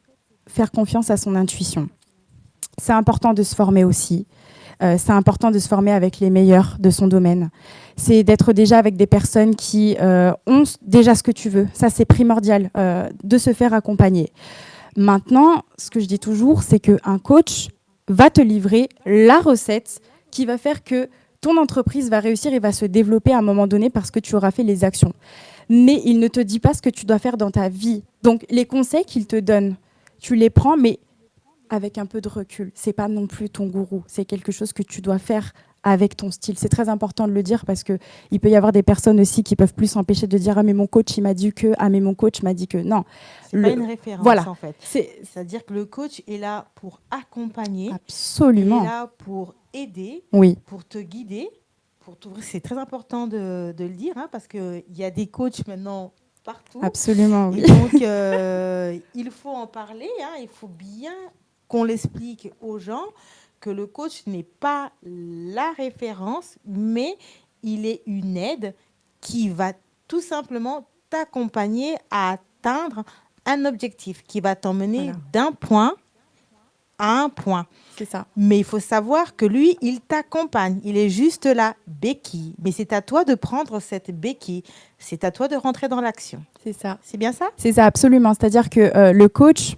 faire confiance à son intuition. C'est important de se former aussi. C'est important de se former avec les meilleurs de son domaine. C'est d'être déjà avec des personnes qui ont déjà ce que tu veux. Ça, c'est primordial, de se faire accompagner. Maintenant, ce que je dis toujours, c'est qu'un coach va te livrer la recette qui va faire que ton entreprise va réussir et va se développer à un moment donné parce que tu auras fait les actions. Mais il ne te dit pas ce que tu dois faire dans ta vie. Donc, les conseils qu'il te donne, tu les prends, mais avec un peu de recul. C'est pas non plus ton gourou. C'est quelque chose que tu dois faire avec ton style. C'est très important de le dire parce que il peut y avoir des personnes aussi qui peuvent plus s'empêcher de dire mais mon coach il m'a dit que, mais mon coach m'a dit que. Non. C'est pas une référence, voilà. En fait. C'est-à-dire que le coach est là pour accompagner. Absolument. Il est là pour aider, oui. pour te guider, pour tout, c'est très important de le dire, hein, parce qu'il y a des coachs maintenant partout. Absolument, oui. Et donc, il faut en parler, hein, il faut bien qu'on l'explique aux gens que le coach n'est pas la référence, mais il est une aide qui va tout simplement t'accompagner à atteindre un objectif, qui va t'emmener d'un point à un point. C'est ça. Mais il faut savoir que lui, il t'accompagne. Il est juste là, béquille. Mais c'est à toi de prendre cette béquille. C'est à toi de rentrer dans l'action. C'est ça. C'est bien ça? C'est ça, absolument. C'est-à-dire que le coach,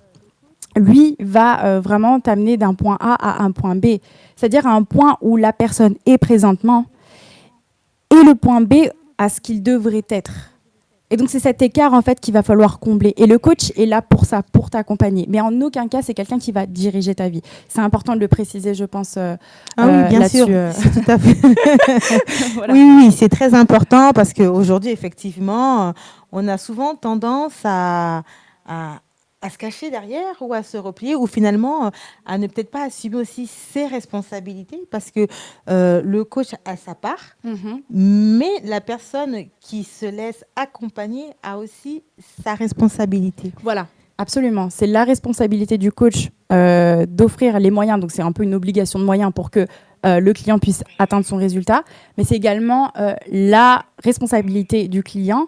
lui, va vraiment t'amener d'un point A à un point B. C'est-à-dire à un point où la personne est présentement et le point B à ce qu'il devrait être. Et donc, c'est cet écart, en fait, qu'il va falloir combler. Et le coach est là pour ça, pour t'accompagner. Mais en aucun cas, c'est quelqu'un qui va diriger ta vie. C'est important de le préciser, je pense, oui, bien sûr. C'est tout à fait. Voilà. Oui, c'est très important parce qu'aujourd'hui, effectivement, on a souvent tendance à se cacher derrière ou à se replier ou finalement à ne peut-être pas assumer aussi ses responsabilités parce que le coach a sa part, mais la personne qui se laisse accompagner a aussi sa responsabilité. Voilà, absolument. C'est la responsabilité du coach d'offrir les moyens, donc c'est un peu une obligation de moyens pour que le client puisse atteindre son résultat, mais c'est également la responsabilité du client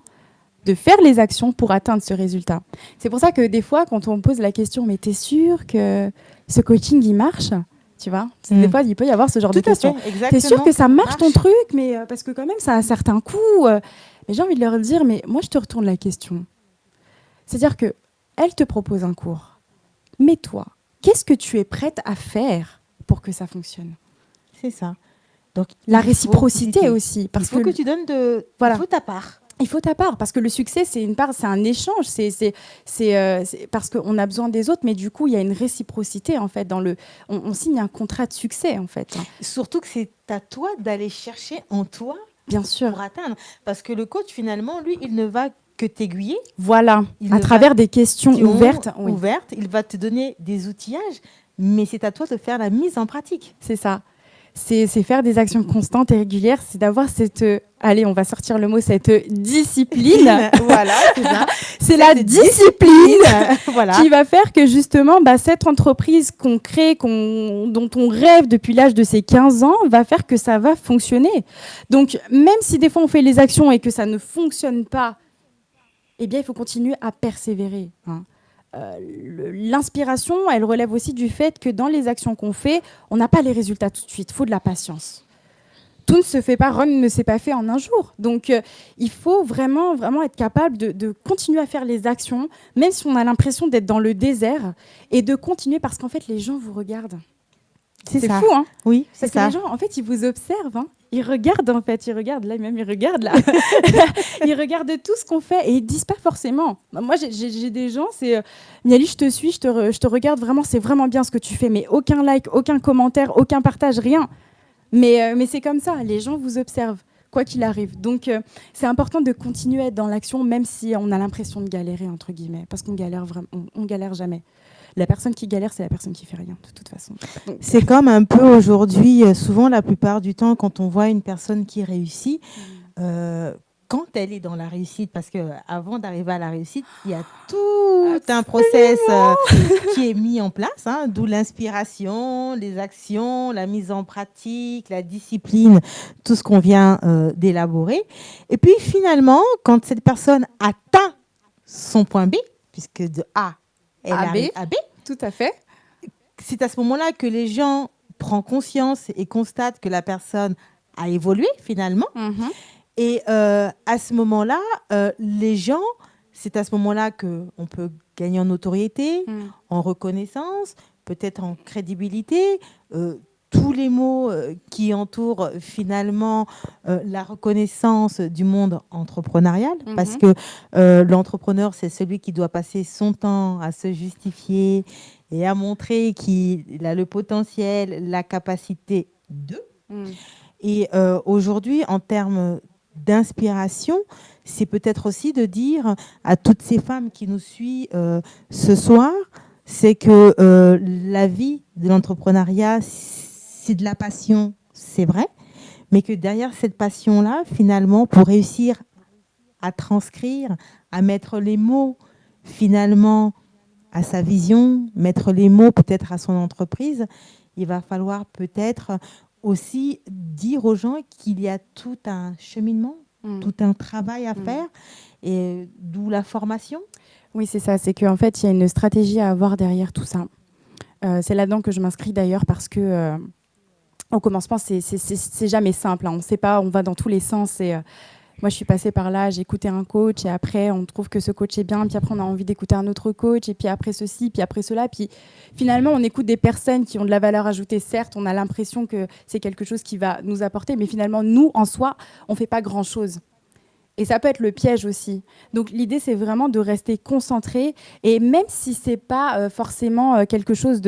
de faire les actions pour atteindre ce résultat. C'est pour ça que des fois, quand on me pose la question, mais t'es sûr que ce coaching, il marche? Tu vois, des fois, il peut y avoir ce genre de questions. T'es sûr que ça marche ton truc? Mais parce que quand même, ça a un certain coût. Mais j'ai envie de leur dire, mais moi, je te retourne la question. C'est-à-dire qu'elle te propose un cours. Mais toi, qu'est-ce que tu es prête à faire pour que ça fonctionne? C'est ça. Donc, la réciprocité aussi. Parce que tu donnes il faut ta part. Il faut ta part, parce que le succès, c'est une part, c'est un échange, c'est parce qu'on a besoin des autres, mais du coup, il y a une réciprocité, en fait, on signe un contrat de succès, en fait. Surtout que c'est à toi d'aller chercher en toi, bien sûr, pour atteindre. Parce que le coach, finalement, lui, il ne va que t'aiguiller. Voilà, à travers des questions ouvertes. Oui. Ouvertes, il va te donner des outillages, mais c'est à toi de faire la mise en pratique. C'est ça. C'est faire des actions constantes et régulières, c'est d'avoir cette, allez, on va sortir le mot, cette discipline. Voilà, c'est ça. C'est la discipline voilà. Qui va faire que justement, cette entreprise qu'on crée, dont on rêve depuis l'âge de ses 15 ans, va faire que ça va fonctionner. Donc, même si des fois on fait les actions et que ça ne fonctionne pas, eh bien, il faut continuer à persévérer, hein. L'inspiration, elle relève aussi du fait que dans les actions qu'on fait, on n'a pas les résultats tout de suite. Il faut de la patience. Tout ne se fait pas, Rome ne s'est pas fait en un jour. Donc, il faut vraiment, vraiment être capable de continuer à faire les actions, même si on a l'impression d'être dans le désert, et de continuer parce qu'en fait, les gens vous regardent. C'est fou, hein? Oui, c'est ça. Parce que les gens, en fait, ils vous observent, hein. Ils regardent, en fait. Ils regardent, là, même, ils regardent, là. Ils regardent tout ce qu'on fait et ils ne disent pas forcément. Moi, j'ai des gens, c'est Niali, je te suis, je te regarde vraiment, c'est vraiment bien ce que tu fais, mais aucun like, aucun commentaire, aucun partage, rien. Mais c'est comme ça, les gens vous observent, quoi qu'il arrive. Donc, c'est important de continuer à être dans l'action, même si on a l'impression de galérer, entre guillemets, parce qu'on galère vraiment, on galère jamais. La personne qui galère, c'est la personne qui fait rien, de toute façon. C'est comme un peu aujourd'hui, souvent la plupart du temps, quand on voit une personne qui réussit, quand elle est dans la réussite, parce qu'avant d'arriver à la réussite, il y a tout un process qui est mis en place, hein, d'où l'inspiration, les actions, la mise en pratique, la discipline, tout ce qu'on vient d'élaborer. Et puis finalement, quand cette personne atteint son point B, puisque de A, elle arrive à B. Tout à fait. C'est à ce moment-là que les gens prennent conscience et constatent que la personne a évolué finalement. Et à ce moment-là, les gens, c'est à ce moment-là qu'on peut gagner en notoriété, en reconnaissance, peut-être en crédibilité. Tous les mots qui entourent finalement la reconnaissance du monde entrepreneurial, parce que l'entrepreneur, c'est celui qui doit passer son temps à se justifier et à montrer qu'il a le potentiel, la capacité de. Et aujourd'hui, en termes d'inspiration, c'est peut-être aussi de dire à toutes ces femmes qui nous suivent ce soir, c'est que la vie de l'entrepreneuriat, c'est de la passion, c'est vrai, mais que derrière cette passion-là, finalement, pour réussir à transcrire, à mettre les mots, finalement, à sa vision, mettre les mots peut-être à son entreprise, il va falloir peut-être aussi dire aux gens qu'il y a tout un cheminement, tout un travail à faire, et d'où la formation. Oui, c'est ça. C'est qu'en fait, il y a une stratégie à avoir derrière tout ça. C'est là-dedans que je m'inscris d'ailleurs parce que au commencement, c'est jamais simple. Hein. On ne sait pas, on va dans tous les sens. Et, moi, je suis passée par là, j'ai écouté un coach et après, on trouve que ce coach est bien. Puis après, on a envie d'écouter un autre coach et puis après ceci, puis après cela. Puis finalement, on écoute des personnes qui ont de la valeur ajoutée. Certes, on a l'impression que c'est quelque chose qui va nous apporter, mais finalement, nous, en soi, on ne fait pas grand-chose. Et ça peut être le piège aussi. Donc l'idée, c'est vraiment de rester concentré. Et même si ce n'est pas forcément quelque chose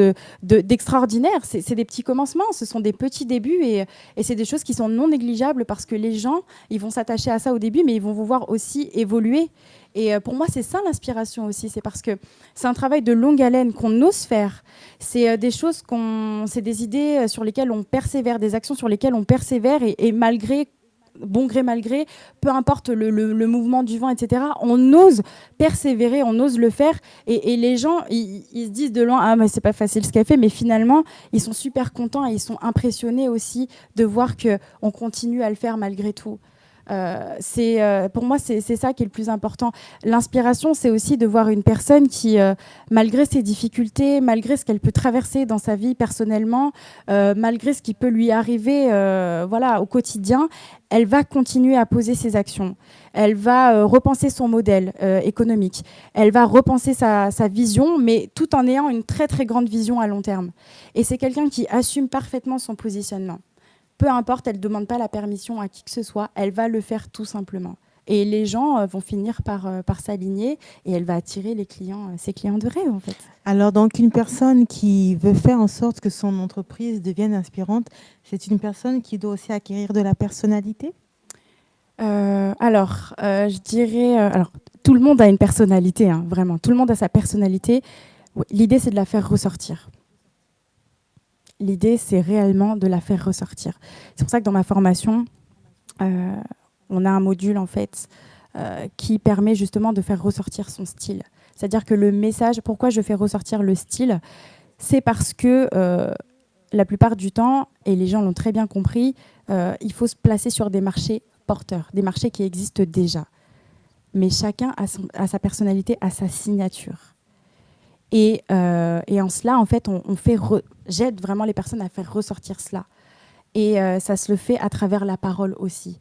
d'extraordinaire, c'est des petits commencements, ce sont des petits débuts et c'est des choses qui sont non négligeables parce que les gens, ils vont s'attacher à ça au début, mais ils vont vous voir aussi évoluer. Et pour moi, c'est ça l'inspiration aussi. C'est parce que c'est un travail de longue haleine qu'on ose faire. C'est des choses c'est des idées sur lesquelles on persévère, des actions sur lesquelles on persévère et malgré bon gré mal gré, peu importe le mouvement du vent, etc. On ose persévérer, on ose le faire. Et les gens, ils se disent de loin, ah, mais c'est pas facile ce qu'elle fait, mais finalement, ils sont super contents et ils sont impressionnés aussi de voir qu'on continue à le faire malgré tout. Pour moi, c'est ça qui est le plus important. L'inspiration, c'est aussi de voir une personne qui, malgré ses difficultés, malgré ce qu'elle peut traverser dans sa vie personnellement, malgré ce qui peut lui arriver voilà, au quotidien, elle va continuer à poser ses actions. Elle va repenser son modèle économique. Elle va repenser sa vision, mais tout en ayant une très, très grande vision à long terme. Et c'est quelqu'un qui assume parfaitement son positionnement. Peu importe, elle ne demande pas la permission à qui que ce soit, elle va le faire tout simplement. Et les gens vont finir par s'aligner et elle va attirer ses clients de rêve en fait. Alors donc une personne qui veut faire en sorte que son entreprise devienne inspirante, c'est une personne qui doit aussi acquérir de la personnalité ? Je dirais... alors, tout le monde a une personnalité, hein, vraiment. Tout le monde a sa personnalité. L'idée, c'est de la faire ressortir. L'idée, c'est réellement de la faire ressortir. C'est pour ça que dans ma formation, on a un module en fait qui permet justement de faire ressortir son style. C'est-à-dire que le message, pourquoi je fais ressortir le style, c'est parce que la plupart du temps, et les gens l'ont très bien compris, il faut se placer sur des marchés porteurs, des marchés qui existent déjà. Mais chacun a sa personnalité, a sa signature. Et en cela, en fait, j'aide vraiment les personnes à faire ressortir cela. Et ça se le fait à travers la parole aussi.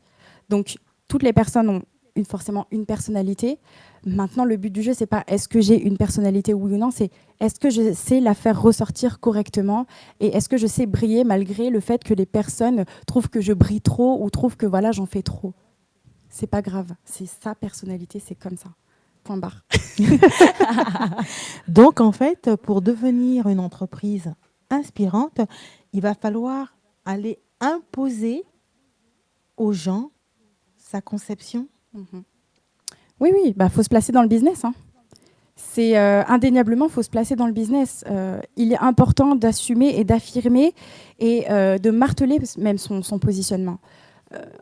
Donc, toutes les personnes ont forcément une personnalité. Maintenant, le but du jeu, c'est pas est-ce que j'ai une personnalité oui ou non, c'est est-ce que je sais la faire ressortir correctement et est-ce que je sais briller malgré le fait que les personnes trouvent que je brille trop ou trouvent que voilà, j'en fais trop. C'est pas grave, c'est sa personnalité, c'est comme ça. Point barre. Donc, en fait, pour devenir une entreprise inspirante, il va falloir aller imposer aux gens sa conception. Oui, faut se placer dans le business. Hein. C'est indéniablement, il faut se placer dans le business. Il est important d'assumer et d'affirmer et de marteler même son positionnement.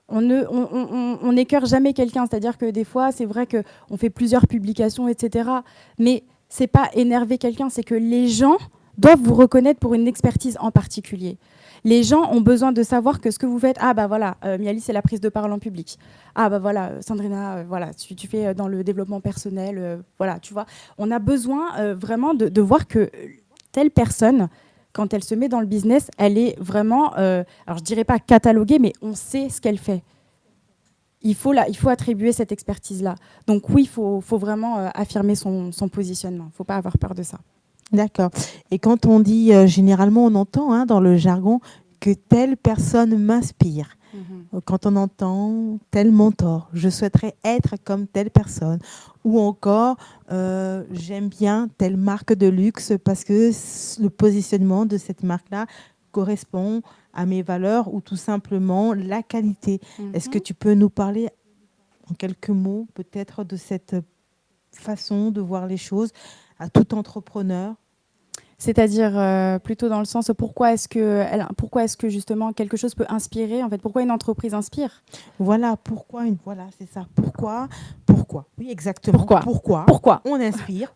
On n'écœure jamais quelqu'un, c'est-à-dire que des fois, c'est vrai qu'on fait plusieurs publications, etc. Mais c'est pas énerver quelqu'un, c'est que les gens doivent vous reconnaître pour une expertise en particulier. Les gens ont besoin de savoir que ce que vous faites, Miali, c'est la prise de parole en public. Sandrina, tu fais dans le développement personnel, tu vois. On a besoin vraiment de voir que telle personne, quand elle se met dans le business, elle est vraiment, alors je dirais pas cataloguée, mais on sait ce qu'elle fait. Il faut attribuer cette expertise-là. Donc oui, il faut vraiment affirmer son positionnement. Il ne faut pas avoir peur de ça. D'accord. Et quand on dit, généralement, on entend dans le jargon que telle personne m'inspire. Quand on entend tel mentor, je souhaiterais être comme telle personne. Ou encore, j'aime bien telle marque de luxe parce que le positionnement de cette marque-là correspond à mes valeurs ou tout simplement la qualité. Est-ce que tu peux nous parler en quelques mots peut-être de cette façon de voir les choses à tout entrepreneur? C'est-à-dire plutôt dans le sens pourquoi est-ce que justement quelque chose peut inspirer, en fait, pourquoi une entreprise inspire? Voilà, voilà, c'est ça. Pourquoi? Oui, exactement. Pourquoi on inspire?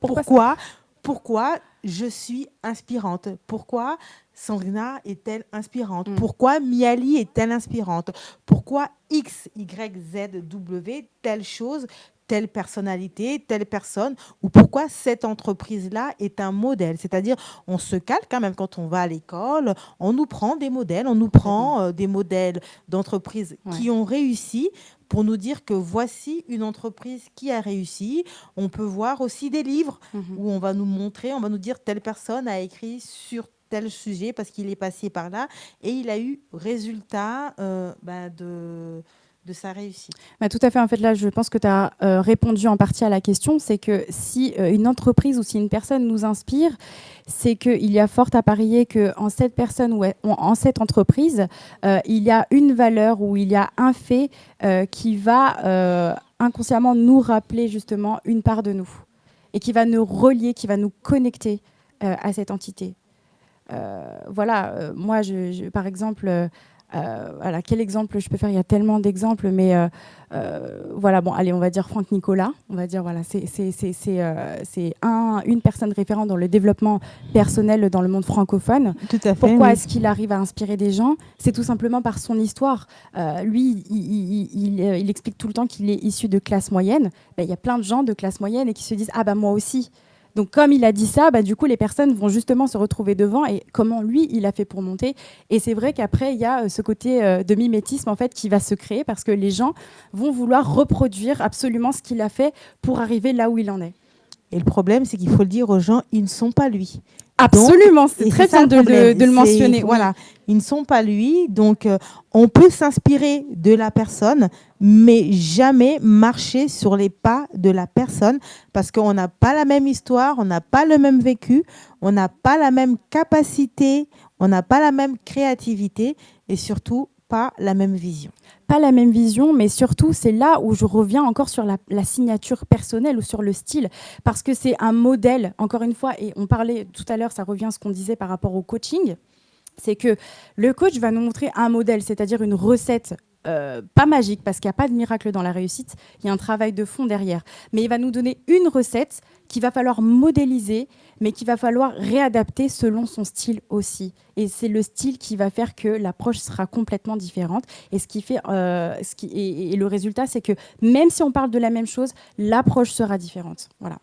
Pourquoi je suis inspirante? Pourquoi Sandrina est-elle inspirante? Pourquoi Miali est-elle inspirante? Pourquoi X, Y, Z, W, telle chose, telle personnalité, telle personne, ou pourquoi cette entreprise-là est un modèle? C'est-à-dire, on se calque quand même quand on va à l'école, on nous prend des modèles, on nous prend des modèles d'entreprises qui ont réussi pour nous dire que voici une entreprise qui a réussi. On peut voir aussi des livres où on va nous montrer, on va nous dire telle personne a écrit sur tel sujet parce qu'il est passé par là et il a eu résultat de sa réussite. Bah, tout à fait. En fait, là, je pense que tu as répondu en partie à la question. C'est que si une entreprise ou si une personne nous inspire, c'est qu'il y a fort à parier qu'en cette personne ou en cette entreprise, il y a une valeur ou il y a un fait qui va inconsciemment nous rappeler justement une part de nous et qui va nous relier, qui va nous connecter à cette entité. Voilà, moi, par exemple... voilà, quel exemple je peux faire? Il y a tellement d'exemples, mais voilà, bon, allez, on va dire Franck Nicolas. On va dire, voilà, c'est une personne référente dans le développement personnel dans le monde francophone. Tout à fait. Pourquoi est-ce qu'il arrive à inspirer des gens? C'est tout simplement par son histoire. Lui, il explique tout le temps qu'il est issu de classe moyenne. Ben, il y a plein de gens de classe moyenne et qui se disent, ah bah moi aussi. Donc, comme il a dit ça, bah, du coup, les personnes vont justement se retrouver devant et comment lui, il a fait pour monter. Et c'est vrai qu'après, il y a ce côté de mimétisme en fait, qui va se créer parce que les gens vont vouloir reproduire absolument ce qu'il a fait pour arriver là où il en est. Et le problème, c'est qu'il faut le dire aux gens, ils ne sont pas lui. Absolument, c'est très bien de le mentionner. Voilà, ils ne sont pas lui, donc on peut s'inspirer de la personne, mais jamais marcher sur les pas de la personne, parce qu'on n'a pas la même histoire, on n'a pas le même vécu, on n'a pas la même capacité, on n'a pas la même créativité, et surtout pas la même vision. Pas la même vision, mais surtout, c'est là où je reviens encore sur la signature personnelle ou sur le style, parce que c'est un modèle, encore une fois, et on parlait tout à l'heure, ça revient à ce qu'on disait par rapport au coaching, c'est que le coach va nous montrer un modèle, c'est-à-dire une recette pas magique, parce qu'il n'y a pas de miracle dans la réussite, il y a un travail de fond derrière, mais il va nous donner une recette qu'il va falloir modéliser, mais qu'il va falloir réadapter selon son style aussi. Et c'est le style qui va faire que l'approche sera complètement différente. Et ce qui fait, et le résultat, c'est que même si on parle de la même chose, l'approche sera différente. Voilà.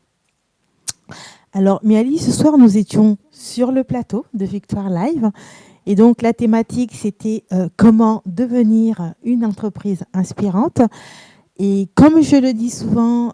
Alors, Miali, ce soir, nous étions sur le plateau de Victoire Live. Et donc, la thématique, c'était comment devenir une entreprise inspirante. Et comme je le dis souvent,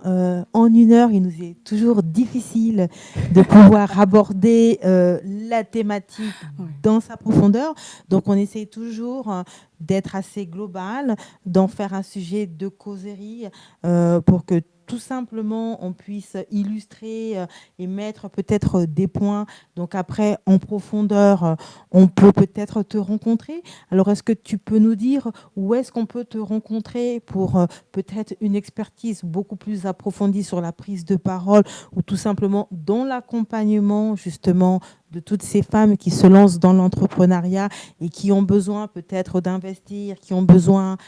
en une heure, il nous est toujours difficile de pouvoir aborder la thématique dans sa profondeur. Donc, on essaie toujours d'être assez global, d'en faire un sujet de causerie pour que tout simplement on puisse illustrer et mettre peut-être des points. Donc après, en profondeur, on peut peut-être te rencontrer. Alors, est-ce que tu peux nous dire où est-ce qu'on peut te rencontrer pour peut-être une expertise beaucoup plus approfondie sur la prise de parole ou tout simplement dans l'accompagnement justement de toutes ces femmes qui se lancent dans l'entrepreneuriat et qui ont besoin peut-être d'investir, qui ont besoin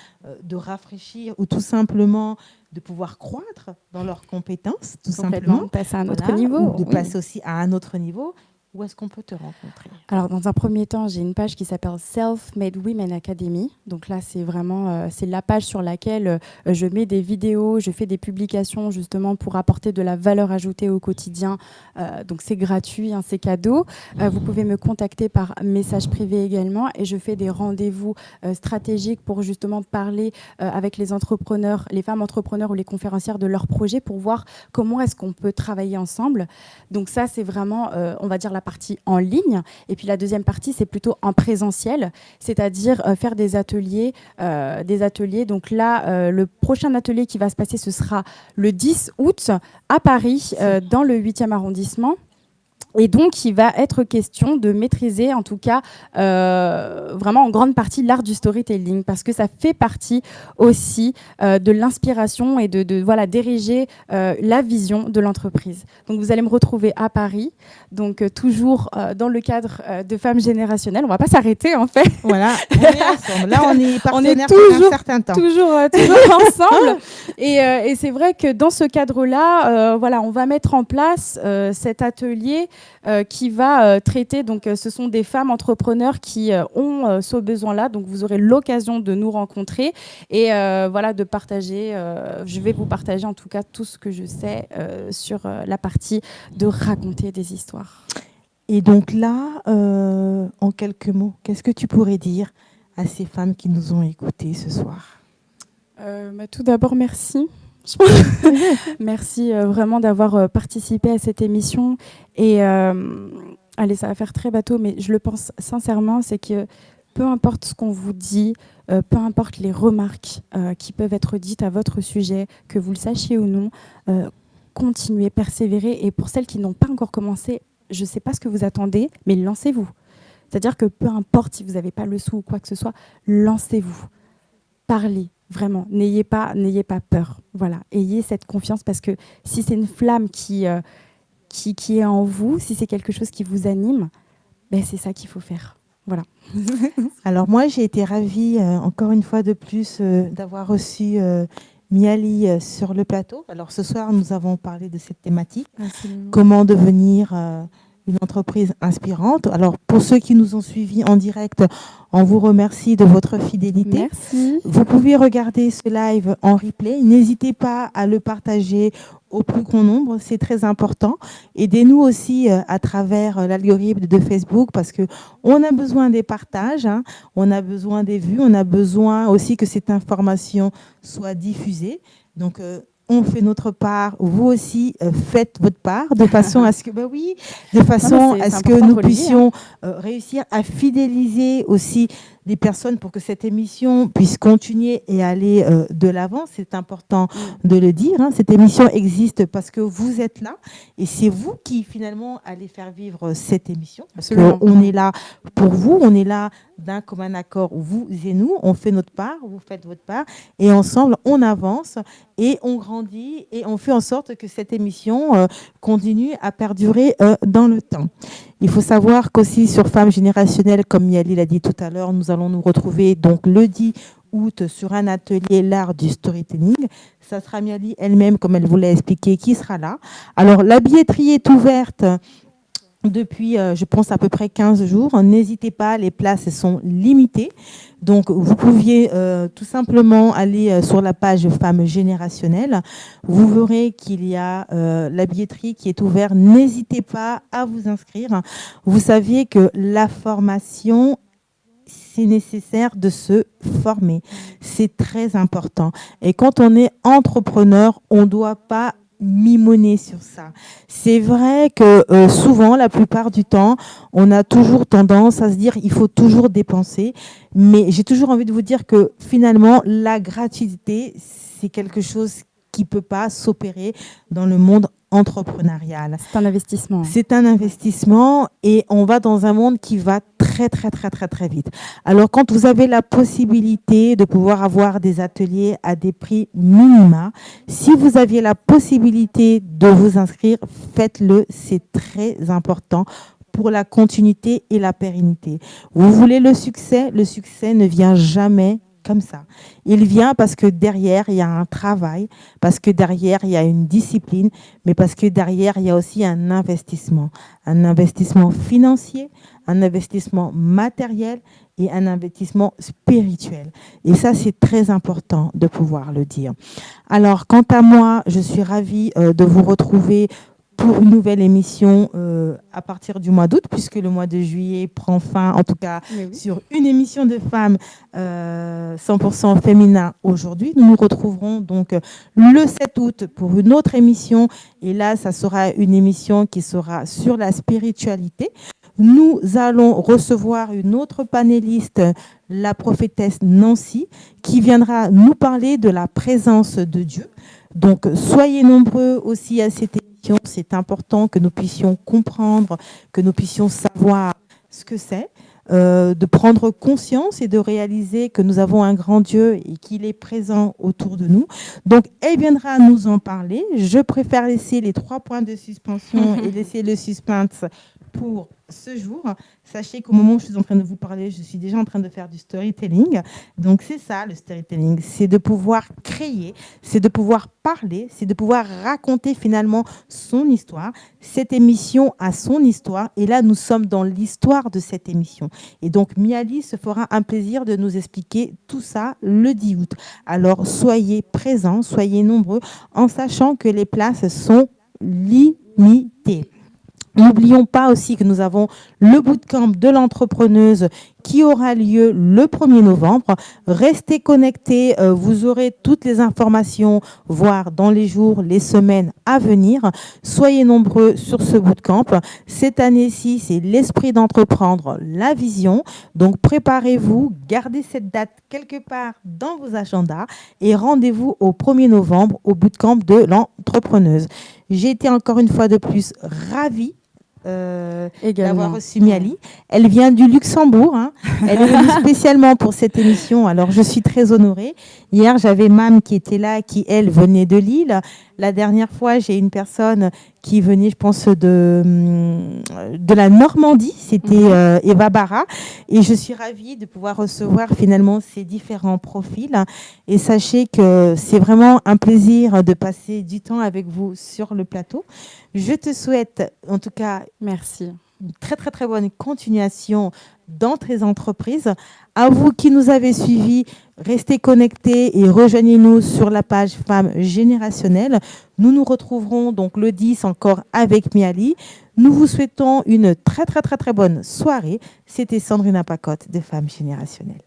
de rafraîchir ou tout simplement de pouvoir croître dans leurs compétences, tout simplement. Passer à un autre niveau. Ou de passer aussi à un autre niveau. Où est-ce qu'on peut te rencontrer? Alors, dans un premier temps, j'ai une page qui s'appelle Self-Made Women Academy. Donc là, c'est vraiment c'est la page sur laquelle je mets des vidéos, je fais des publications justement pour apporter de la valeur ajoutée au quotidien. Donc c'est gratuit, hein, c'est cadeau. Vous pouvez me contacter par message privé également et je fais des rendez-vous stratégiques pour justement parler avec les entrepreneurs, les femmes entrepreneurs ou les conférencières de leurs projets pour voir comment est-ce qu'on peut travailler ensemble. Donc ça, c'est vraiment, on va dire, la partie en ligne. Et puis la deuxième partie, c'est plutôt en présentiel, c'est-à-dire faire des ateliers. Donc là, le prochain atelier qui va se passer, ce sera le 10 août à Paris, dans le 8e arrondissement. Et donc, il va être question de maîtriser, en tout cas, vraiment en grande partie l'art du storytelling, parce que ça fait partie aussi de l'inspiration et de voilà, diriger la vision de l'entreprise. Donc, vous allez me retrouver à Paris, donc toujours dans le cadre de Femmes Générationnelles. On ne va pas s'arrêter, en fait. Voilà, on est ensemble. Là, on est partenaires toujours, pour un certain temps. Toujours ensemble. Et c'est vrai que dans ce cadre-là, voilà, on va mettre en place cet atelier qui va traiter, donc ce sont des femmes entrepreneurs qui ont ce besoin-là, donc vous aurez l'occasion de nous rencontrer et voilà, de partager, je vais vous partager en tout cas tout ce que je sais sur la partie de raconter des histoires. Et donc là, en quelques mots, qu'est-ce que tu pourrais dire à ces femmes qui nous ont écoutées ce soir? Tout d'abord, merci. Merci vraiment d'avoir participé à cette émission. Et allez, ça va faire très bateau, mais je le pense sincèrement, c'est que peu importe ce qu'on vous dit, peu importe les remarques qui peuvent être dites à votre sujet, que vous le sachiez ou non, continuez, persévérez. Et pour celles qui n'ont pas encore commencé, je ne sais pas ce que vous attendez, mais lancez-vous. C'est-à-dire que peu importe si vous n'avez pas le sou ou quoi que ce soit, lancez-vous. Parlez. Vraiment, n'ayez pas peur. Voilà, ayez cette confiance parce que si c'est une flamme qui est en vous, si c'est quelque chose qui vous anime, ben c'est ça qu'il faut faire. Voilà. Alors moi, j'ai été ravie, encore une fois de plus, d'avoir reçu Miali sur le plateau. Alors ce soir, nous avons parlé de cette thématique. Absolument. Comment devenir une entreprise inspirante. Alors, pour ceux qui nous ont suivis en direct, on vous remercie de votre fidélité. Merci. Vous pouvez regarder ce live en replay. N'hésitez pas à le partager au plus grand nombre, c'est très important. Aidez-nous aussi à travers l'algorithme de Facebook parce qu'on a besoin des partages, hein, on a besoin des vues, on a besoin aussi que cette information soit diffusée. Donc, on fait notre part, vous aussi faites votre part, de façon à ce que, nous puissions réussir à fidéliser aussi des personnes pour que cette émission puisse continuer et aller de l'avant. C'est important de le dire. Hein. Cette émission existe parce que vous êtes là et c'est vous qui finalement allez faire vivre cette émission. Parce qu'on est là pour vous, on est là d'un commun accord, vous et nous, on fait notre part, vous faites votre part et ensemble on avance et on grandit et on fait en sorte que cette émission continue à perdurer dans le temps. Il faut savoir qu'aussi sur Femmes Générationnelles, comme Miali l'a dit tout à l'heure, nous allons nous retrouver donc le 10 août sur un atelier l'art du storytelling. Ça sera Miali elle-même, comme elle vous l'a expliqué, qui sera là. Alors la billetterie est ouverte depuis, je pense, à peu près 15 jours. N'hésitez pas, les places sont limitées. Donc, vous pouviez tout simplement aller sur la page Femmes Générationnelles. Vous verrez qu'il y a la billetterie qui est ouverte. N'hésitez pas à vous inscrire. Vous saviez que la formation, c'est nécessaire de se former. C'est très important. Et quand on est entrepreneur, on ne doit pas mimonner sur ça. C'est vrai que souvent, la plupart du temps, on a toujours tendance à se dire il faut toujours dépenser. Mais j'ai toujours envie de vous dire que finalement, la gratuité, c'est quelque chose qui ne peut pas s'opérer dans le monde entrepreneurial. C'est un investissement. C'est un investissement et on va dans un monde qui va très, très, très, très, très vite. Alors, quand vous avez la possibilité de pouvoir avoir des ateliers à des prix minima, si vous aviez la possibilité de vous inscrire, faites-le. C'est très important pour la continuité et la pérennité. Vous voulez le succès ne vient jamais comme ça. Il vient parce que derrière, il y a un travail, parce que derrière, il y a une discipline, mais parce que derrière, il y a aussi un investissement financier, un investissement matériel et un investissement spirituel. Et ça, c'est très important de pouvoir le dire. Alors, quant à moi, je suis ravie de vous retrouver pour une nouvelle émission à partir du mois d'août, puisque le mois de juillet prend fin, en tout cas, sur une émission de femmes 100% féminin aujourd'hui. Nous nous retrouverons donc le 7 août pour une autre émission. Et là, ça sera une émission qui sera sur la spiritualité. Nous allons recevoir une autre panéliste, la prophétesse Nancy, qui viendra nous parler de la présence de Dieu. Donc, soyez nombreux aussi à cette émission. question, c'est important que nous puissions comprendre, que nous puissions savoir ce que c'est, de prendre conscience et de réaliser que nous avons un grand Dieu et qu'il est présent autour de nous. Donc, elle viendra nous en parler. Je préfère laisser les 3 points de suspension et laisser le suspense pour ce jour. Sachez qu'au moment où je suis en train de vous parler, je suis déjà en train de faire du storytelling. Donc, c'est ça, le storytelling. C'est de pouvoir créer, c'est de pouvoir parler, c'est de pouvoir raconter finalement son histoire. Cette émission a son histoire. Et là, nous sommes dans l'histoire de cette émission. Et donc, Miali se fera un plaisir de nous expliquer tout ça le 10 août. Alors, soyez présents, soyez nombreux, en sachant que les places sont limitées. N'oublions pas aussi que nous avons le bootcamp de l'entrepreneuse qui aura lieu le 1er novembre. Restez connectés, vous aurez toutes les informations, voire dans les jours, les semaines à venir. Soyez nombreux sur ce bootcamp. Cette année-ci, c'est l'esprit d'entreprendre, la vision. Donc préparez-vous, gardez cette date quelque part dans vos agendas et rendez-vous au 1er novembre au bootcamp de l'entrepreneuse. J'ai été encore une fois de plus ravie d'avoir reçu Miali. Elle vient du Luxembourg. Elle est venue spécialement pour cette émission. Alors, je suis très honorée. Hier, j'avais Mam qui était là, qui, elle, venait de Lille. La dernière fois, j'ai une personne qui venait, je pense, de la Normandie. C'était Eva Barra. Et je suis ravie de pouvoir recevoir finalement ces différents profils. Et sachez que c'est vraiment un plaisir de passer du temps avec vous sur le plateau. Je te souhaite, en tout cas, merci. Une très, très, très bonne continuation dans tes entreprises. À vous qui nous avez suivis, restez connectés et rejoignez-nous sur la page Femmes Générationnelles. Nous nous retrouverons donc le 10 encore avec Miali. Nous vous souhaitons une très, très, très, très bonne soirée. C'était Sandrine Pacotte de Femmes Générationnelles.